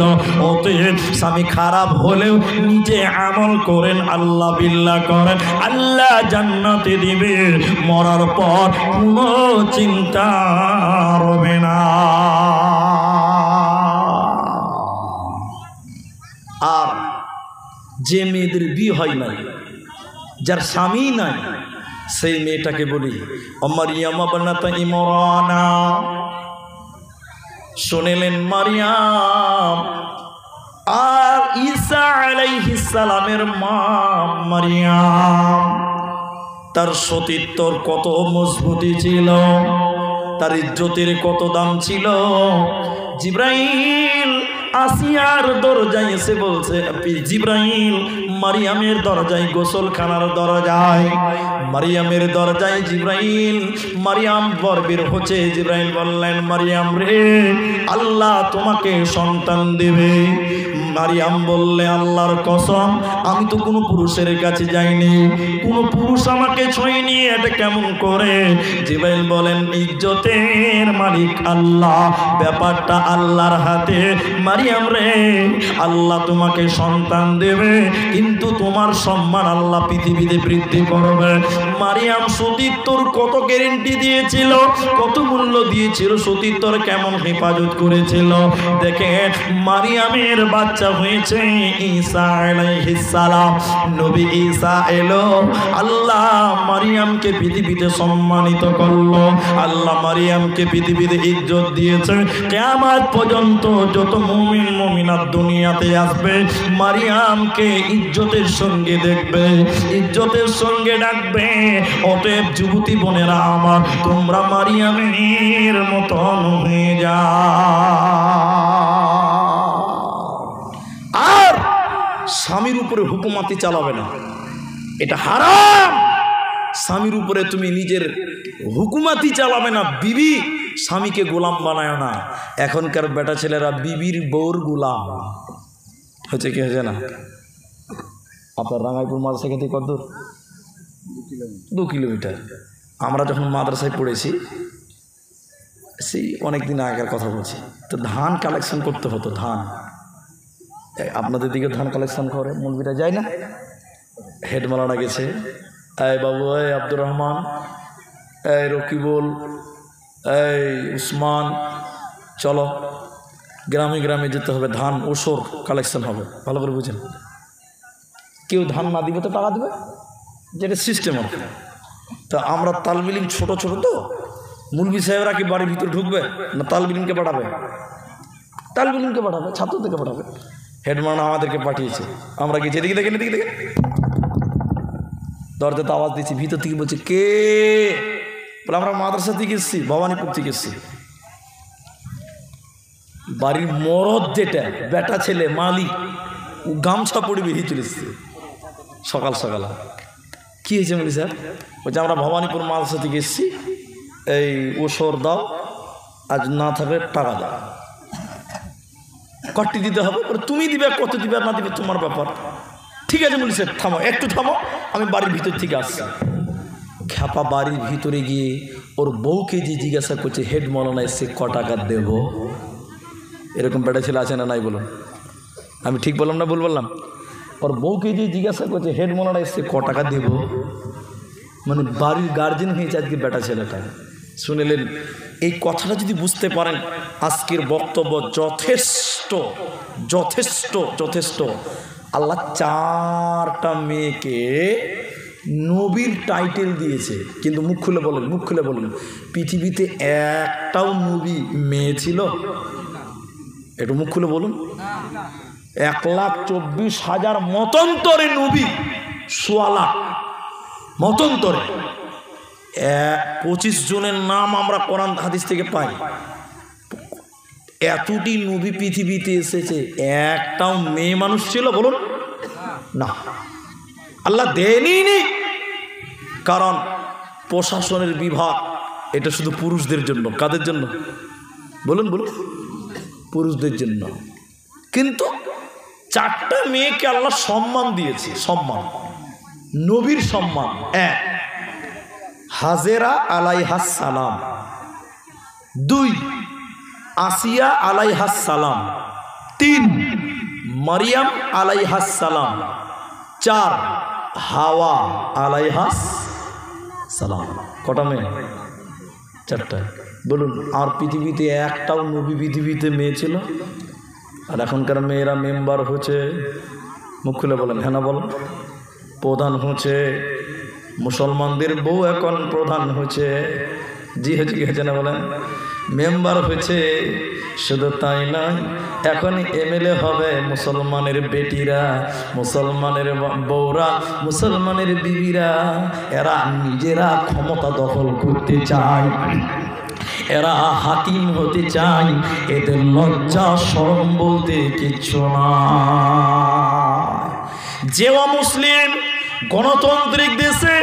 অতএব স্বামী খারাপ হলেও নিজে আমল করেন, আল্লাহ বিল্লাহ করেন, আল্লাহ জান্নাতে দিবে, মরার পর কোনো চিন্তা হবে না। আর যে মেয়েদের বিয়ে হয় নাই, যার স্বামী নাই, সেই মেয়েটাকে বলি মারিয়াম বানাতা ইমরানা। শুনেলেন মারিয়াম আর ঈসা আলাইহিস সালামের মা মারিয়াম, তার সতীত্বর কত মজবুতি ছিল, তার ইজ্জতের কত দাম ছিল। জিবরাইল আসিয়ার দরজায় এসে বলছে, জিবরাইল মারিয়ামের দরজায়, গোসলখানার দরজায়, মারিয়ামের দরজায় জিবরাইল, মারিয়াম বরবের হচ্ছে। জিবরাইল বললেন, মারিয়াম রে, আল্লাহ তোমাকে সন্তান দেবে। মারিয়াম বললে, আল্লাহর কসম, আমি তো কোনো পুরুষের কাছে যাইনি, কোনো পুরুষ আমাকে ছুঁয়নি, এটা কেমন করে? জিবরাইল বলেন, ইজ্জতের মালিক আল্লাহ, ব্যাপারটা আল্লাহর হাতে। মারিয়াম রে, আল্লাহ তোমাকে সন্তান দেবে, কিন্তু তোমার সম্মান আল্লাহ পৃথিবীতে বৃদ্ধি করবে। মারিয়াম সতীত্বর কত গ্যারেন্টি দিয়েছিল, কত মূল্য দিয়েছিল, সতীত্বর কেমন হেফাজত করেছিল। দেখে মারিয়ামের বাচ্চা হয়েছে ঈসা আলাইহিস সালাম, নবী ঈসা এলো। আল্লাহ মারিয়ামকে পৃথিবীতে সম্মানিত করলো, আল্লাহ মারিয়ামকে পৃথিবীতে ইজ্জত দিয়েছে। কিয়ামত পর্যন্ত যত মুমিন মুমিনাত দুনিয়াতে আসবে, মারিয়ামকে ইজ্জতের সঙ্গে দেখবে, ইজ্জতের সঙ্গে ডাকবে। অতএব যুবতী বোনেরা আমার, তোমরা মারিয়ামের মতন হয়ে যাও। আর স্বামীর উপরে হুকুমাতি চালাবে না, এটা হারাম। স্বামীর উপরে তুমি নিজের হুকুমাতি চালাবে না। বিবি স্বামীকে গোলাম বানায় না। এখনকার বেটা ছেলেরা বিবির বউর গোলাম হচ্ছে, কি হয়েছে না? আপনার রাঙ্গাইপুর মাদ্রাসা থেকে কত দূর? 2 কিলোমিটার। আমরা যখন মাদ্রাসায় পড়েছি, সেই অনেকদিন আগের কথা বলছি, তো ধান কালেকশন করতে হতো। ধান আপনাদের দিকে ধান কালেকশন করে মৌলবীরা যায় না? হেডমালানা গেছে, এই বাবু, এই আব্দুর রহমান, এই রকিবুল, এই উসমান, চলো গ্রামে গ্রামে যেতে হবে, ধান ওসর কালেকশন হবে। ভালো করে বুঝেন, কেউ ধান না দিবে তো টাকা দেবে, যেটা সিস্টেম আর। তা আমরা তালবিলিম ছোট ছোট, তো মুলবি সাহেবরা কি বাড়ির ভিতরে ঢুকবে না? তালবিলিমকে পাঠাবে, তালবিলিমকে পাঠাবে, ছাত্রদেরকে পাঠাবে। হেডমাস্টার আমাদেরকে পাঠিয়েছে, আমরা গেছি, এদিকে দেখেন, এদিকে দেখেন, দরজাতে আওয়াজ দিচ্ছি, ভিতর থেকে বলছে কে? বলে আমরা মাদ্রাসা থেকে এসেছি, ভবানীপুর থেকে এসেছি। বাড়ির মরদ যেটা বেটা ছেলে মালিক, ও গামছা পড়ে বেরিয়ে চলে এসছে সকাল সকাল। কি হয়েছে বলি স্যার? বলছে আমরা ভবানীপুর মাদ্রাসা থেকে এসেছি, এই ওসর দাও, আজ না থাকলে টাকা দাও। কটি দিতে হবে? তুমি দিবে, কত দিবে না দিবে তোমার ব্যাপার। ঠিক আছে বলি স্যার, থামো একটু থামো, আমি বাড়ির ভিতর থেকে আসছি। খ্যাপা বাড়ির ভিতরে গিয়ে ওর বউকে যে জিজ্ঞাসা করছে, হেড মৌলানা এসে ক টাকা দেব? এরকম বেটা ছেলে আছে না নাই বলুন? আমি ঠিক বললাম না ভুল বললাম? ওর বউকে যে জিজ্ঞাসা করছে, হেড মৌলানা এসে ক টাকা দেব? মানে বাড়ির গার্জেন হয়েছে আজকে বেটা ছেলেটা। শুনেলেন? এই কথাটা যদি বুঝতে পারেন, আজকের বক্তব্য যথেষ্ট যথেষ্ট যথেষ্ট। আল্লাহ 4টা মেয়েকে নবীর টাইটেল দিয়েছে, কিন্তু মুখ খুলে বলেন, মুখ খুলে বলেন, পৃথিবীতে একটাও নবী মেয়ে ছিল? একটু মুখ খুলে বলুন। 1,24,000 মতান্তরে নবী, 1.25 লাখ মতান্তরে। 25 জনের নাম আমরা কোরআন হাদিস থেকে পাই। এতটি নবী পৃথিবীতে এসেছে, একটাও মেয়ে মানুষ ছিল বলুন? না, আল্লাহ দেনই। কারণ প্রশাসনের বিভাগ এটা শুধু পুরুষদের জন্য। কাদের জন্য বলুন? বলুন, পুরুষদের জন্য। কিন্তু 4টা মেয়েকে আল্লাহ সম্মান দিয়েছে, সম্মান, নবীর সম্মান। 1 হাজেরা আলাইহাস সালাম, 2 আসিয়া আলাইহাস সালাম, 3 মারিয়াম আলাইহাস সালাম, 4 হাওয়া আলাইহাস সালাম। কটা মেয়ে? 4টা। বলুন, আর পৃথিবীতে একটাও নবী পৃথিবীতে মেয়ে ছিল? আর এখনকার মেয়েরা মেম্বার হচ্ছে, মুখ খুলে বলেন, হ্যাঁ না বলেন, প্রধান হচ্ছে, মুসলমানদের বউ এখন প্রধান হচ্ছে। জি হচ্ছে, কি হচ্ছে না বলেন? মেম্বার হয়েছে। শুধু তাই নয়, এখন এমএলএ হবে মুসলমানের বেটিরা, মুসলমানের বউরা, মুসলমানের বিবিরা। এরা নিজেরা ক্ষমতা দখল করতে চায়, এরা হাকিম হতে চায়। এদের লজ্জা শরম বলতে কিচ্ছু না। যে অমুসলিম গণতান্ত্রিক দেশে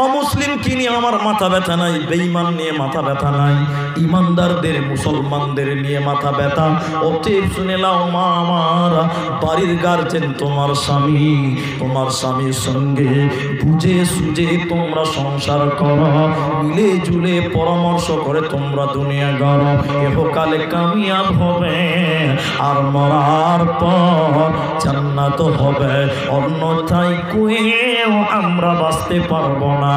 অমুসলিম কি নিয়ে আমার মাথা ব্যথা নাই, বেঈমান নিয়ে মাথা ব্যথা নাই, ইমানদারদের মুসলমানদের নিয়ে মাথা ব্যথা। অতএব শুনে নাও মা আমার, বাড়ির গার্জেন তোমার স্বামী, তোমার স্বামীর সঙ্গে বুঝে সুঝে তোমরা সংসার করো, মিলে জুলে পরামর্শ করে তোমরা দুনিয়া গড়ো, ইহকালে কামিয়াব হবে, আর মরার পর জান্নাত হবে। অন্যথায় কুয়েও আমরা বাঁচতে পারবো না।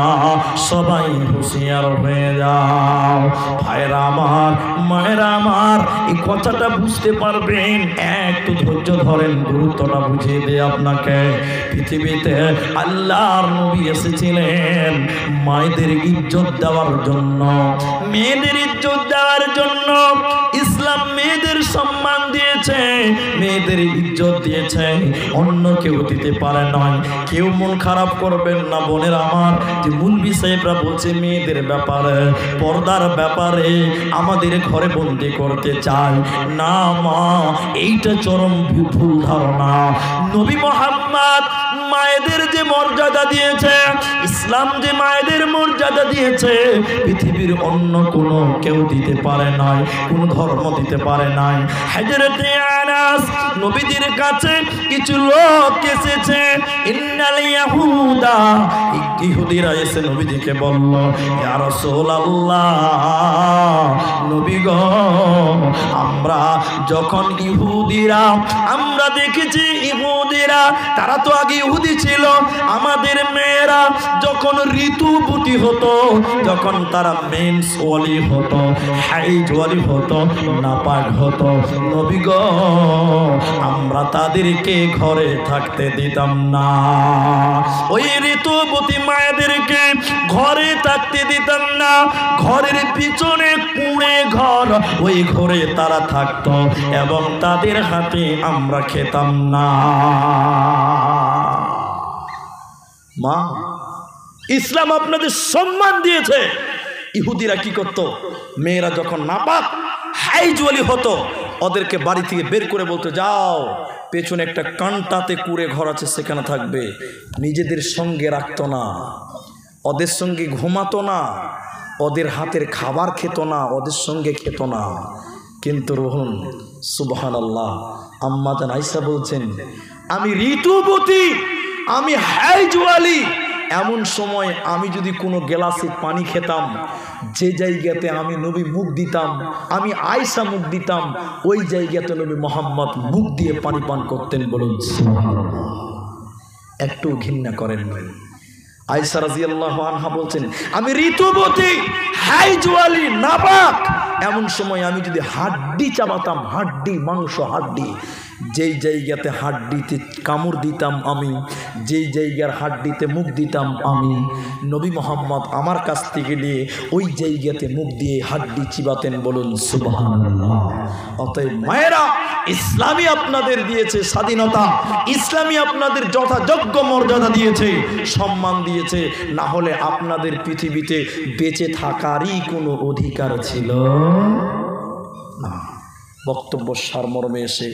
সবাই হুঁশিয়ার হয়ে যাও। ভাইরা আমার, মায়েরা আমার, এই কথাটা বুঝতে পারবেন, একটু ধৈর্য ধরেন, গুরুত্বটা বুঝিয়ে দেয় আপনাকে। পৃথিবীতে আল্লাহর নবী এসেছিলেন মায়েদের ইজ্জত দেওয়ার জন্য, মেয়েদের ইজ্জত দেওয়ার জন্য। ইসলাম মেয়েদের সম্মান দিয়েছে, মেয়েদের ইজ্জত দিয়েছে, অন্য কেউ দিতে পারে নয়। কেউ মন খারাপ করবেন না বোনের আমার, যে মুলবি সাহেবরা বলছে মেয়েদের ব্যাপারে, পর্দার ব্যাপারে আমাদের ঘরে বন্দি করতে চায়। না মা, এইটা চরম ভুল ধারণা। নবী মুহাম্মদ মায়েদের যে মর্যাদা দিয়েছে, ইসলাম যে মায়েদের মর্যাদা দিয়েছে, পৃথিবীর অন্য কোনো কেউ দিতে পারে নাই, কোন ধর্ম দিতে পারে নাই। হযরতে আনাস, নবীদের কাছে কিছু লোক এসেছে, ইন্নাল ইয়াহুদা, ইহুদিরা এসে নবীজিকে বলল, ইয়া রাসূলুল্লাহ, নবী গো, আমরা যখন ইহুদিরা, আমরা দেখেছি ইহুদিরা, তারা তো আগে ইহুদি ছিল, আমাদের মেয়েরা যখন ঋতুবতী হতো, যখন তারা মেন্স ওয়ালি হতো, হাইজ ওয়ালি হতো, নাপাক হতো, নবী গো, আমরা তাদেরকে ঘরে থাকতে দিতাম না। ওই ঋতুবতী মায়েদেরকে ঘরে থাকতে দিতাম না। ঘরের পিছনে কুঁড়ে ঘর, ওই ঘরে তারা থাকতো এবং তাদের হাতে আমরা খেতাম না। মা, ইসলাম আপনাদের সম্মান দিয়েছে। ইহুদিরা কি করত? মেয়েরা যখন নাপাক হাইজওয়ালি হতো, ওদেরকে বাড়ি থেকে বের করে বলতো, যাও পেছনে একটা কান্টাতে কুড়ে ঘর আছে, সেখানে থাকবে। নিজেদের সঙ্গে রাখতো না, ওদের সঙ্গে ঘুমাতো না, ওদের হাতের খাবার খেত না, ওদের সঙ্গে খেত না। কিন্তু রোহন সুবহানাল্লাহ, আম্মা জান আয়েশা বলছেন, আমি ঋতুবতী, আমি হাইজওয়ালি, এমন সময় আমি যদি কোনো গ্লাসে পানি খেতাম, যে জায়গাতে আমি নবী মুখ দিতাম, আমি আয়েশা মুখ দিতাম, ওই জায়গাতে নবী মোহাম্মদ মুখ দিয়ে পানি পান করতেন। বলুন সুবহানাল্লাহ। একটু ঘৃণা করেন নাই। আয়েশা রাদিয়াল্লাহু আনহা বলছেন, আমি ঋতুবতী, হাইজওয়ালি, নাপাক, এমন সময় আমি যদি হাড্ডি চাবাতাম, হাড্ডি, মাংস, হাড্ডি, যেই জায়গাতে হাড্ডিতে কামড় দিতাম আমি, যেই জায়গার হাড্ডিতে মুখ দিতাম আমি, নবী মোহাম্মদ আমার কাছ থেকে নিয়ে ওই জায়গাতে মুখ দিয়ে হাড্ডি চিবাতেন। বলুন সুবহানাল্লাহ। অতএব মায়েরা, ইসলামী আপনাদের দিয়েছে স্বাধীনতা, ইসলামী আপনাদের যথাযোগ্য মর্যাদা দিয়েছে, সম্মান দিয়েছে, না হলে আপনাদের পৃথিবীতে বেঁচে থাকারই কোনো অধিকার ছিল না। বক্তব্য সারমর্মে এসে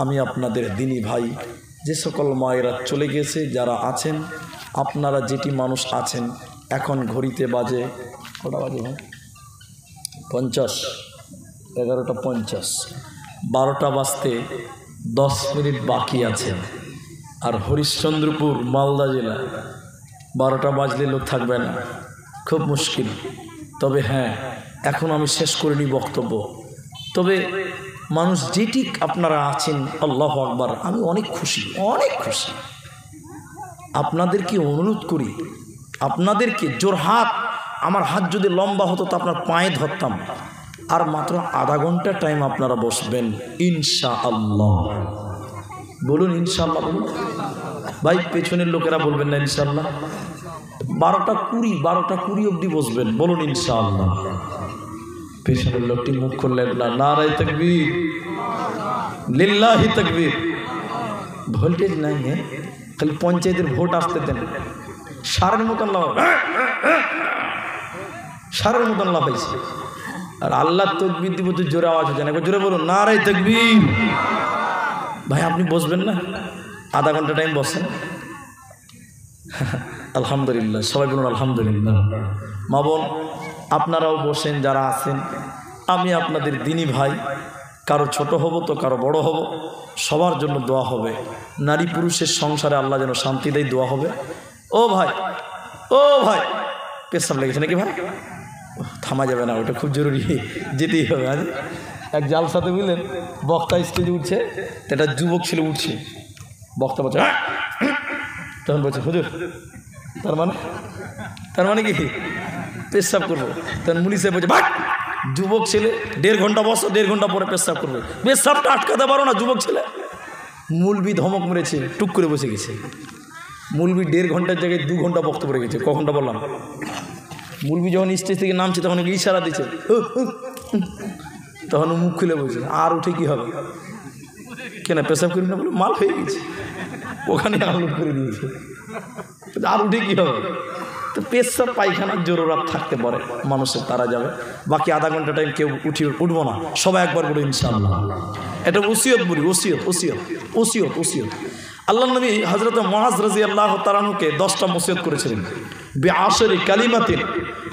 আমি আপনাদের দিনী ভাই, যে সকল মায়েরা চলে গেছে, যারা আছেন, আপনারা যেটি মানুষ আছেন, এখন ঘড়িতে বাজে কটা বাজে ভাই? 50, 11:50, 12টা বাজতে 10 মিনিট বাকি আছে। আর হরিশ্চন্দ্রপুর মালদা জেলা 12টা বাজলে লোক থাকবে না, খুব মুশকিল। তবে হ্যাঁ, এখন আমি শেষ করিনি বক্তব্য। তবে মানুষ যেটি আপনারা আছেন, আল্লাহু আকবার, আমি অনেক খুশি, অনেক খুশি। আপনাদেরকে অনুরোধ করি, আপনাদেরকে জোরহাত, আমার হাত যদি লম্বা হতো তো আপনার পায়ে ধরতাম। আর মাত্র আধা ঘন্টা টাইম আপনারা বসবেন ইনশাআল্লাহ। বলুন ইনশাআল্লাহ। বলুন ভাই, পেছনের লোকেরা বলবেন না ইনশাআল্লাহ? 12টা 20 অবধি বসবেন। বলুন ইনশাআল্লাহ। পেছনের লোকটি মুখ খুললেন না, নারায়ে তাকবীর, লিল্লাহি তাকবীর। ভোল্টেজ নাই, খালি পঞ্চায়েতের ভোট আসতে দেন, সারের মতন লাভ, সারের মতন লাভ হয়েছে। আর আল্লাহ তাকবীর দিব তো জোরে আওয়াজ হচ্ছে না, জোরে বলুন নারায়ে তাকবীর। ভাই আপনি বসবেন না? আধা ঘন্টা টাইম বসেন। আলহামদুলিল্লাহ, সবাই বলুন আলহামদুলিল্লাহ। মা বোন আপনারাও বসেন যারা আছেন। আমি আপনাদের দিনী ভাই, কারো ছোট হব তো কারো বড় হব, সবার জন্য দোয়া হবে। নারী পুরুষের সংসারে আল্লাহ যেন শান্তি দেয়, দোয়া হবে। ও ভাই, ও ভাই, পেশাব লেগেছে নাকি ভাই? থামা যাবে না, ওটা খুব জরুরি, যেতেই হবে। আজ এক জালসাতে বুঝলেন, বক্তা স্টেজে উঠছে, এটা যুবক ছেলে উঠছে, বক্তা বলছে, তখন বলছে হুজুর, তার মানে কি পেশাব করবো? তখন মুনি সাহেব বলছে, ভাট, যুবক ছেলে 1.5 ঘন্টা বসো, 1.5 ঘন্টা পরে পেশাব করবে। পেশাবটা আটকাতে পারো না যুবক ছেলে? মুলবি ধমক মেরেছে, টুক করে বসে গেছে। মুলবি 1.5 ঘন্টার জায়গায় 2 ঘন্টা বক্তব্য রেখেছে। ক ঘন্টা বললাম? মুলবি যখন স্টেজ থেকে নামছে তখন ইশারা দিচ্ছে, তখন মুখ খুলে বলছে, আর উঠে কি হবে? কেন পেশাব করি না বলে মাল হয়ে গেছে, ওখানে আনলোড করে দিয়েছে, আর উঠে কি হবে? তো পেশাব পায়খানার জরুরত থাকতে পারে মানুষের, তারা যাবে। বাকি আধা ঘন্টা টাইম কেউ উঠবো না, সবাই একবার বলো ইনশাআল্লাহ। এটা ওসিয়ত বলি, ওসিয়ত, ওসিয়ত, ওসিয়ত, ওসিয়ত। আল্লাহ নবী হযরত মুআজ রাদিয়াল্লাহু তাআলা আনহুকে 10টা ওসিয়ত করেছিলেন, বিআশরি কালিমাতিন।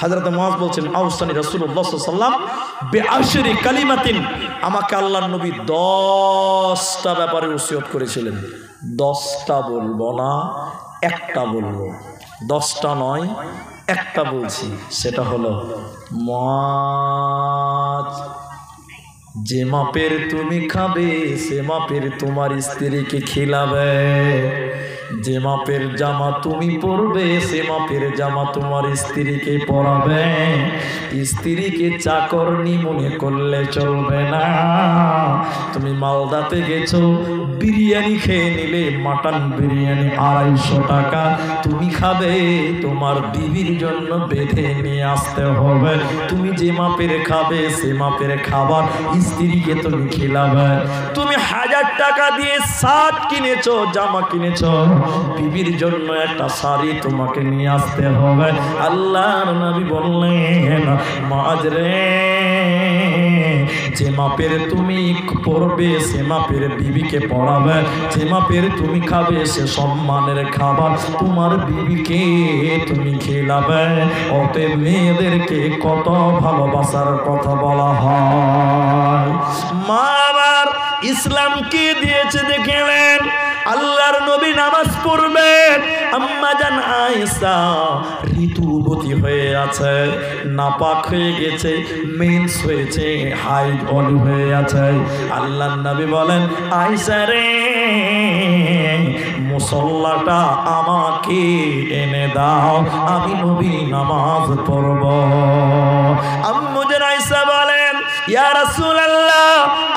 হযরত মুআজ বলছেন, আউসানি রাসূলুল্লাহ সাল্লাল্লাহু আলাইহি ওয়াসাল্লাম বিআশরি কালিমাতিন, আমাকে আল্লাহর নবী 10টা ব্যাপারে ওসিয়ত করেছিলেন। 10টা বলবো না, একটা বলবো। 10টা নয়, একটা বলছি, সেটা হলো, মুআজ, যে মাপের তুমি খাবে সে মাপের তোমার স্ত্রীকে খিলাবে, যে মাপের জামা তুমি পরবে সে মাপের জামা তোমার স্ত্রীকে পরাবে। স্ত্রীকে চাকরনি মনে করলে চলবে না। তুমি মালদাতে গেছো, বিরিয়ানি খেয়ে নিলে, মাটন বিরিয়ানি 250 টাকা, তুমি খাবে, তোমার বিবির জন্য বেঁধে নিয়ে আসতে হবে। তুমি যে মাপের খাবে সে মাপের খাবার স্ত্রীকে তুমি খিলাবে। তুমি 1000 টাকা দিয়ে শার্ট কিনেছো, জামা কিনেছো, বিবির জন্য একটা শাড়ি তোমাকে নিয়ে আসতে হবে। আল্লাহর নবী বললেন মাঝরে যে মাপের তুমি পড়বে সে মাপের বিবিকে পড়াবে, যে মাপের তুমি খাবে সে সম্মানের খাবার তোমার বিবিকে তুমি খেলাবে। অতএব মেয়েদেরকে কত ভালোবাসার কথা বলা হয়। মা আমার ইসলামকে দিয়েছে দেখলেন। আল্লাহর নবী নামাজ পড়বেন, আম্মা জান আয়েশা ঋতুবতী হয়ে আছে, নাপাক হয়ে গেছে, মেন্স হয়েছে, হাইড অন হয়ে আছে। আল্লাহর নবী বলেন আয়েশা রে মুসল্লাটা আমাকে এনে দাও, আমি নবী নামাজ পড়ব। আম্মু জান আয়েশা বলেন ইয়া রাসূলুল্লাহ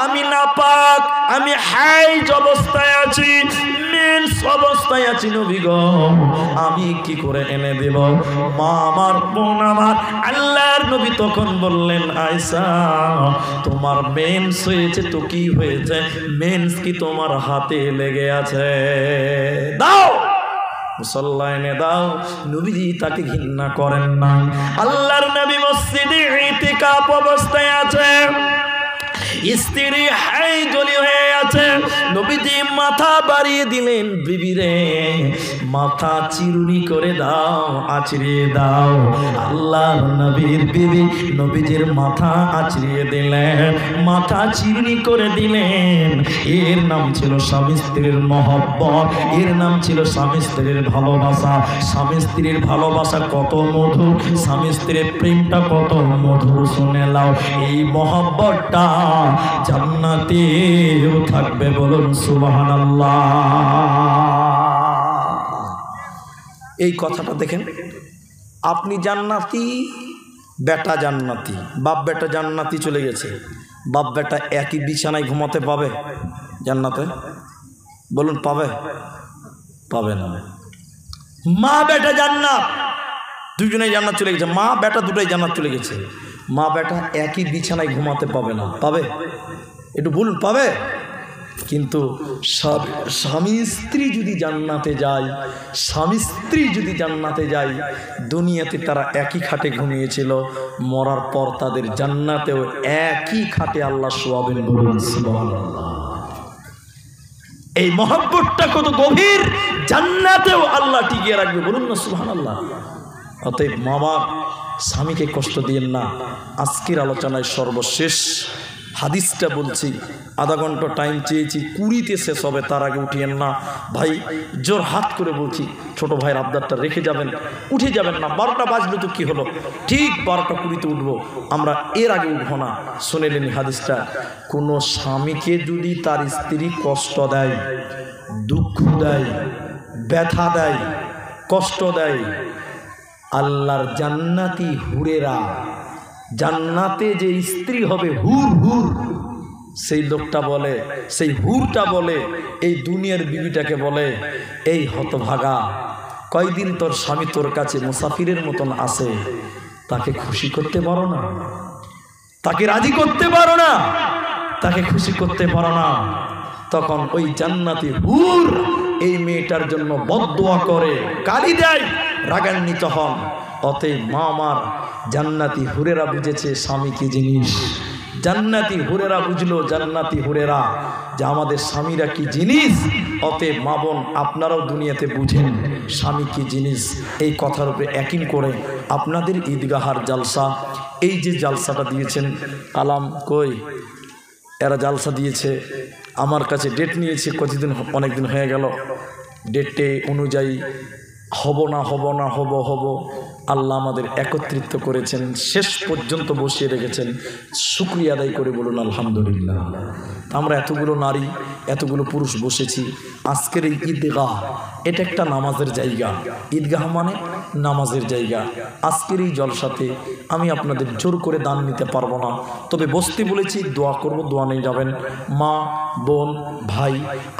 আমি নাপাক, আমি হাইজ অবস্থায় আছি, মেন্স অবস্থায় আছি নবী গো, আমি কি করে এনে দেব? মা আমার, বোন আমার, আল্লাহর নবী তখন বললেন আয়েশা তোমার মেন্স হয়েছে তো কি হয়েছে? মেন্স কি তোমার হাতে লেগে আছে? দাও মুসল্লা এনে দাও। নবীজি তাকে ঘৃণা করেন না। আল্লাহর নবী মসজিদে ইতিকাফ অবস্থায় আছে, স্ত্রী হাইজলি হয়ে আছে, নবীজি মাথা বাড়িয়ে দিলেন বিবিরে মাথা চিরুনি করে দাও, আছড়িয়ে দাও। আল্লাহর নবীর বিবি নবীজির মাথা আছড়িয়ে দিলেন, মাথা চিরুনি করে দিলেন। এর নাম ছিল স্বামী স্ত্রীর মহব্বত, এর নাম ছিল স্বামী স্ত্রীর ভালোবাসা। স্বামী স্ত্রীর ভালোবাসা কত মধুর, স্বামী স্ত্রীর প্রেমটা কত মধুর শুনে নাও। এই মহব্বতটা জান্নাতেও থাকবে, বলুন সুবহানাল্লাহ। এই কথাটা দেখেন, আপনি জান্নাতি, বেটা জান্নাতি, বাপ বেটা জান্নাতি চলে গেছে, বাপ বেটা একই বিছানায় ঘুমাতে পাবে জান্নাতে? বলুন পাবে? পাবে না। মা বেটা জান্নাত, দুজনেই জান্নাত চলে গেছে, মা বেটা দুটোই জান্নাত চলে গেছে। মা বেটা একই বিছানায় ঘুমাতে পাবে না, পাবে? একটু বলুন পাবে? কিন্তু স্বামী স্ত্রী যদি জান্নাতে যায়, স্বামী স্ত্রী যদি জান্নাতে যায়, দুনিয়াতে তারা একই খাটে ঘুমিয়েছিল, মরার পর তাদের জান্নাতেও একই খাটে আল্লাহ শোয়াবেন, বলুন সুবহানাল্লাহ। এই মহব্বতটা কত গভীর, জান্নাতেও আল্লাহ টিকিয়ে রাখবে, বলুন না সুবহানাল্লাহ। অতএব মামা স্বামীকে কষ্ট দিয়েন না। আজকের আলোচনায় সর্বশেষ হাদিসটা বলছি, আধা ঘন্টা টাইম চেয়েছি, 20তে শেষ হবে, তার আগে উঠিয়েন না ভাই, জোর হাত করে বলছি, ছোট ভাইয়ের আবদারটা রেখে যাবেন, উঠে যাবেন না। 12টা বাজলো তো কি হলো, ঠিক 12টা 20তে উঠবো, আমরা এর আগে উঠবো না। শুনেলেন হাদিসটা, কোনো স্বামীকে যদি তার স্ত্রী কষ্ট দেয়, দুঃখ দেয়, ব্যথা দেয়, কষ্ট দেয়, আল্লাহর জান্নাতি হুরেরা, জান্নাতে যে স্ত্রী হবে হুর হুর, সেই লোকটা বলে, সেই হুরটা বলে, এই দুনিয়ার বিবিটাকে বলে এই হতভাগা, কয়দিন তোর স্বামী তোর কাছে মুসাফিরের মতন আসে, তাকে খুশি করতে পারো না, তাকে রাজি করতে পারো না, তাকে খুশি করতে পারো না। তখন ওই জান্নাতি হুর এই মেয়েটার জন্য বদদোয়া করে, গালি দেয়, রাগান্বিত হন। অতএব মা আমার, জান্নাতি হুরেরা বুঝেছে স্বামী কি জিনিস, জান্নাতি হুরেরা বুঝলো, জান্নাতি হুরেরা যে আমাদের স্বামীরা কি জিনিস। অতএব মা বোন আপনারাও দুনিয়াতে বুঝেন স্বামী কি জিনিস। এই কথার উপরে একই করে আপনাদের ঈদগাহার জালসা, এই যে জালসাটা দিয়েছেন, আলাম কই এরা জালসা দিয়েছে, আমার কাছে ডেট নিয়েছে, কতদিন, অনেক দিন হয়ে গেল, ডেটে অনুযায়ী হব না হব না হব হব, আল্লাহ আমাদের একত্রিত করেছেন, শেষ পর্যন্ত বসিয়ে রেখেছেন, শুকরিয়া আদায় করে বলুন আলহামদুলিল্লাহ। আমরা এতগুলো নারী, এতগুলো পুরুষ বসেছি আজকের এই ঈদগাহ, এটা একটা নামাজের জায়গা। ঈদগাহ মানে নামাজের জায়গা। আজকের এই জলসাতে আমি আপনাদের জোর করে দান নিতে পারবো না, তবে বসতে বলেছি, দোয়া করব, দোয়া নিয়ে যাবেন। মা বোন ভাই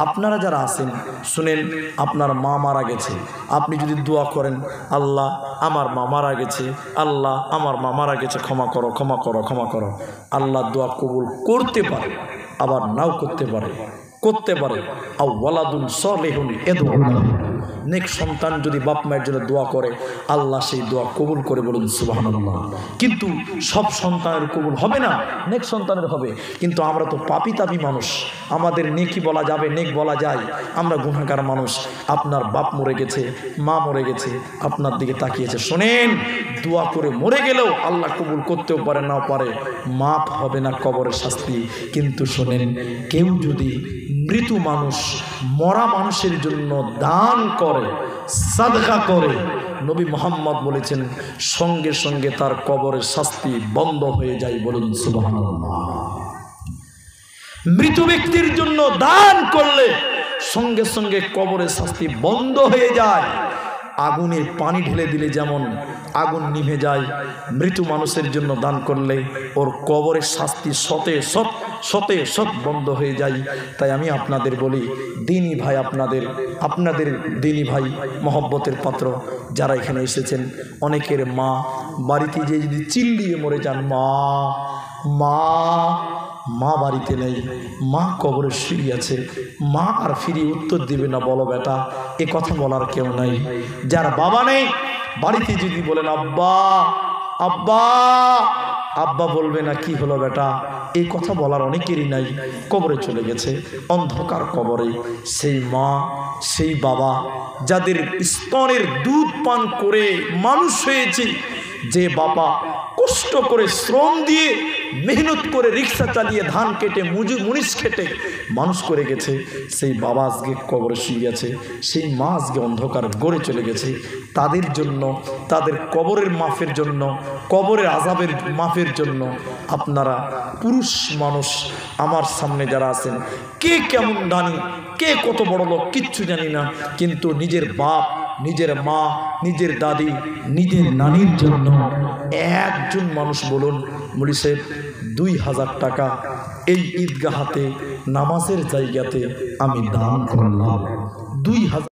আপনারা যারা আছেন শুনেন, আপনার মা মারা গেছে, আপনি যদি দোয়া করেন, আল্লাহ আমার মা মারা গেছে, আল্লাহ আমার মা মারা গেছে, ক্ষমা করো ক্ষমা করো ক্ষমা করো, আল্লাহ দোয়া কবুল করতে পারে, আবার নাও করতে পারে, করতে পারে। আও ওয়ালাদুন সালিহুন ইয়াদউ লাহু, নেক সন্তান যদি বাপ মায়ের জন্য দোয়া করে আল্লাহ সেই দোয়া কবুল করে, বলুন সুবহানাল্লাহ। কিন্তু সব সন্তানের কবুল হবে না, নেক সন্তানের হবে। কিন্তু আমরা তো পাপী তাপী মানুষ, আমাদের নেকি বলা যাবে, নেক বলা যায়, আমরা গুনাহগার মানুষ। আপনার বাপ মরে গেছে, মা মরে গেছে, আপনার দিকে তাকিয়েছে, শোনেন, দোয়া করে মরে গেলেও আল্লাহ কবুল করতেও পারে, নাও পারে, মাপ হবে না কবরের শাস্তি। কিন্তু শোনেন, কেউ যদি মৃত মানুষ, মরা মানুষের জন্য দান করে, সাদকা করে, নবী মুহাম্মদ বলেছেন সঙ্গে সঙ্গে তার কবরের শাস্তি বন্ধ হয়ে যায়, বলুন সুবহানাল্লাহ। মৃত ব্যক্তির জন্য দান করলে সঙ্গে সঙ্গে কবরের শাস্তি বন্ধ হয়ে যায়। আগুনে পানি ঢেলে দিলে যেমন আগুন নিভে যায়, মৃত মানুষের জন্য দান করলে ওর কবরের শাস্তি শতে শত বন্ধ হয়ে যায়। তাই আমি আপনাদের বলি, দিনী ভাই, আপনাদের দিনী ভাই, মহব্বতের পাত্র যারা এখানে এসেছেন, অনেকের মা বাড়িতে যে যদি চিল্লিয়ে মরে যান, মা মা মা বাড়িতে নেই, মা কবরে শুয়ে আছে, মা আর ফিরিয়ে উত্তর দিবে না, বলো বেটা, এ কথা বলার কেউ নাই। যার বাবা নেই বাড়িতে যদি বলেন আব্বা আব্বা, আব্বা বলবে না কি হলো বেটা, এই কথা বলার অনেকেরই নাই, কবরে চলে গেছে, অন্ধকার কবরে। সেই মা সেই বাবা যাদের স্তনের দুধ পান করে মানুষ হয়েছে, যে বাবা কষ্ট করে শ্রম দিয়ে মেহনত করে রিক্সা চালিয়ে ধান কেটে মুনিশ খেটে মানুষ করে গেছে, সেই বাবা আজকে কবরে শুয়ে গেছে, সেই মা আজকে অন্ধকার গড়ে চলে গেছে। তাদের জন্য, তাদের কবরের মাফের জন্য, কবরের আযাবের মাফের জন্য আপনারা পুরুষ মানুষ আমার সামনে যারা আছেন, কে কেমন দানি, কে কত বড় লোক কিচ্ছু জানি না, কিন্তু নিজের বাপ, নিজের মা, নিজের দাদি, নিজের নানির জন্য একজন মানুষ বলুন, মুলি সাহেব 2000 টাকা এই ঈদগাহাতে নামাজের জায়গাতে আমি দান করলাম। 2000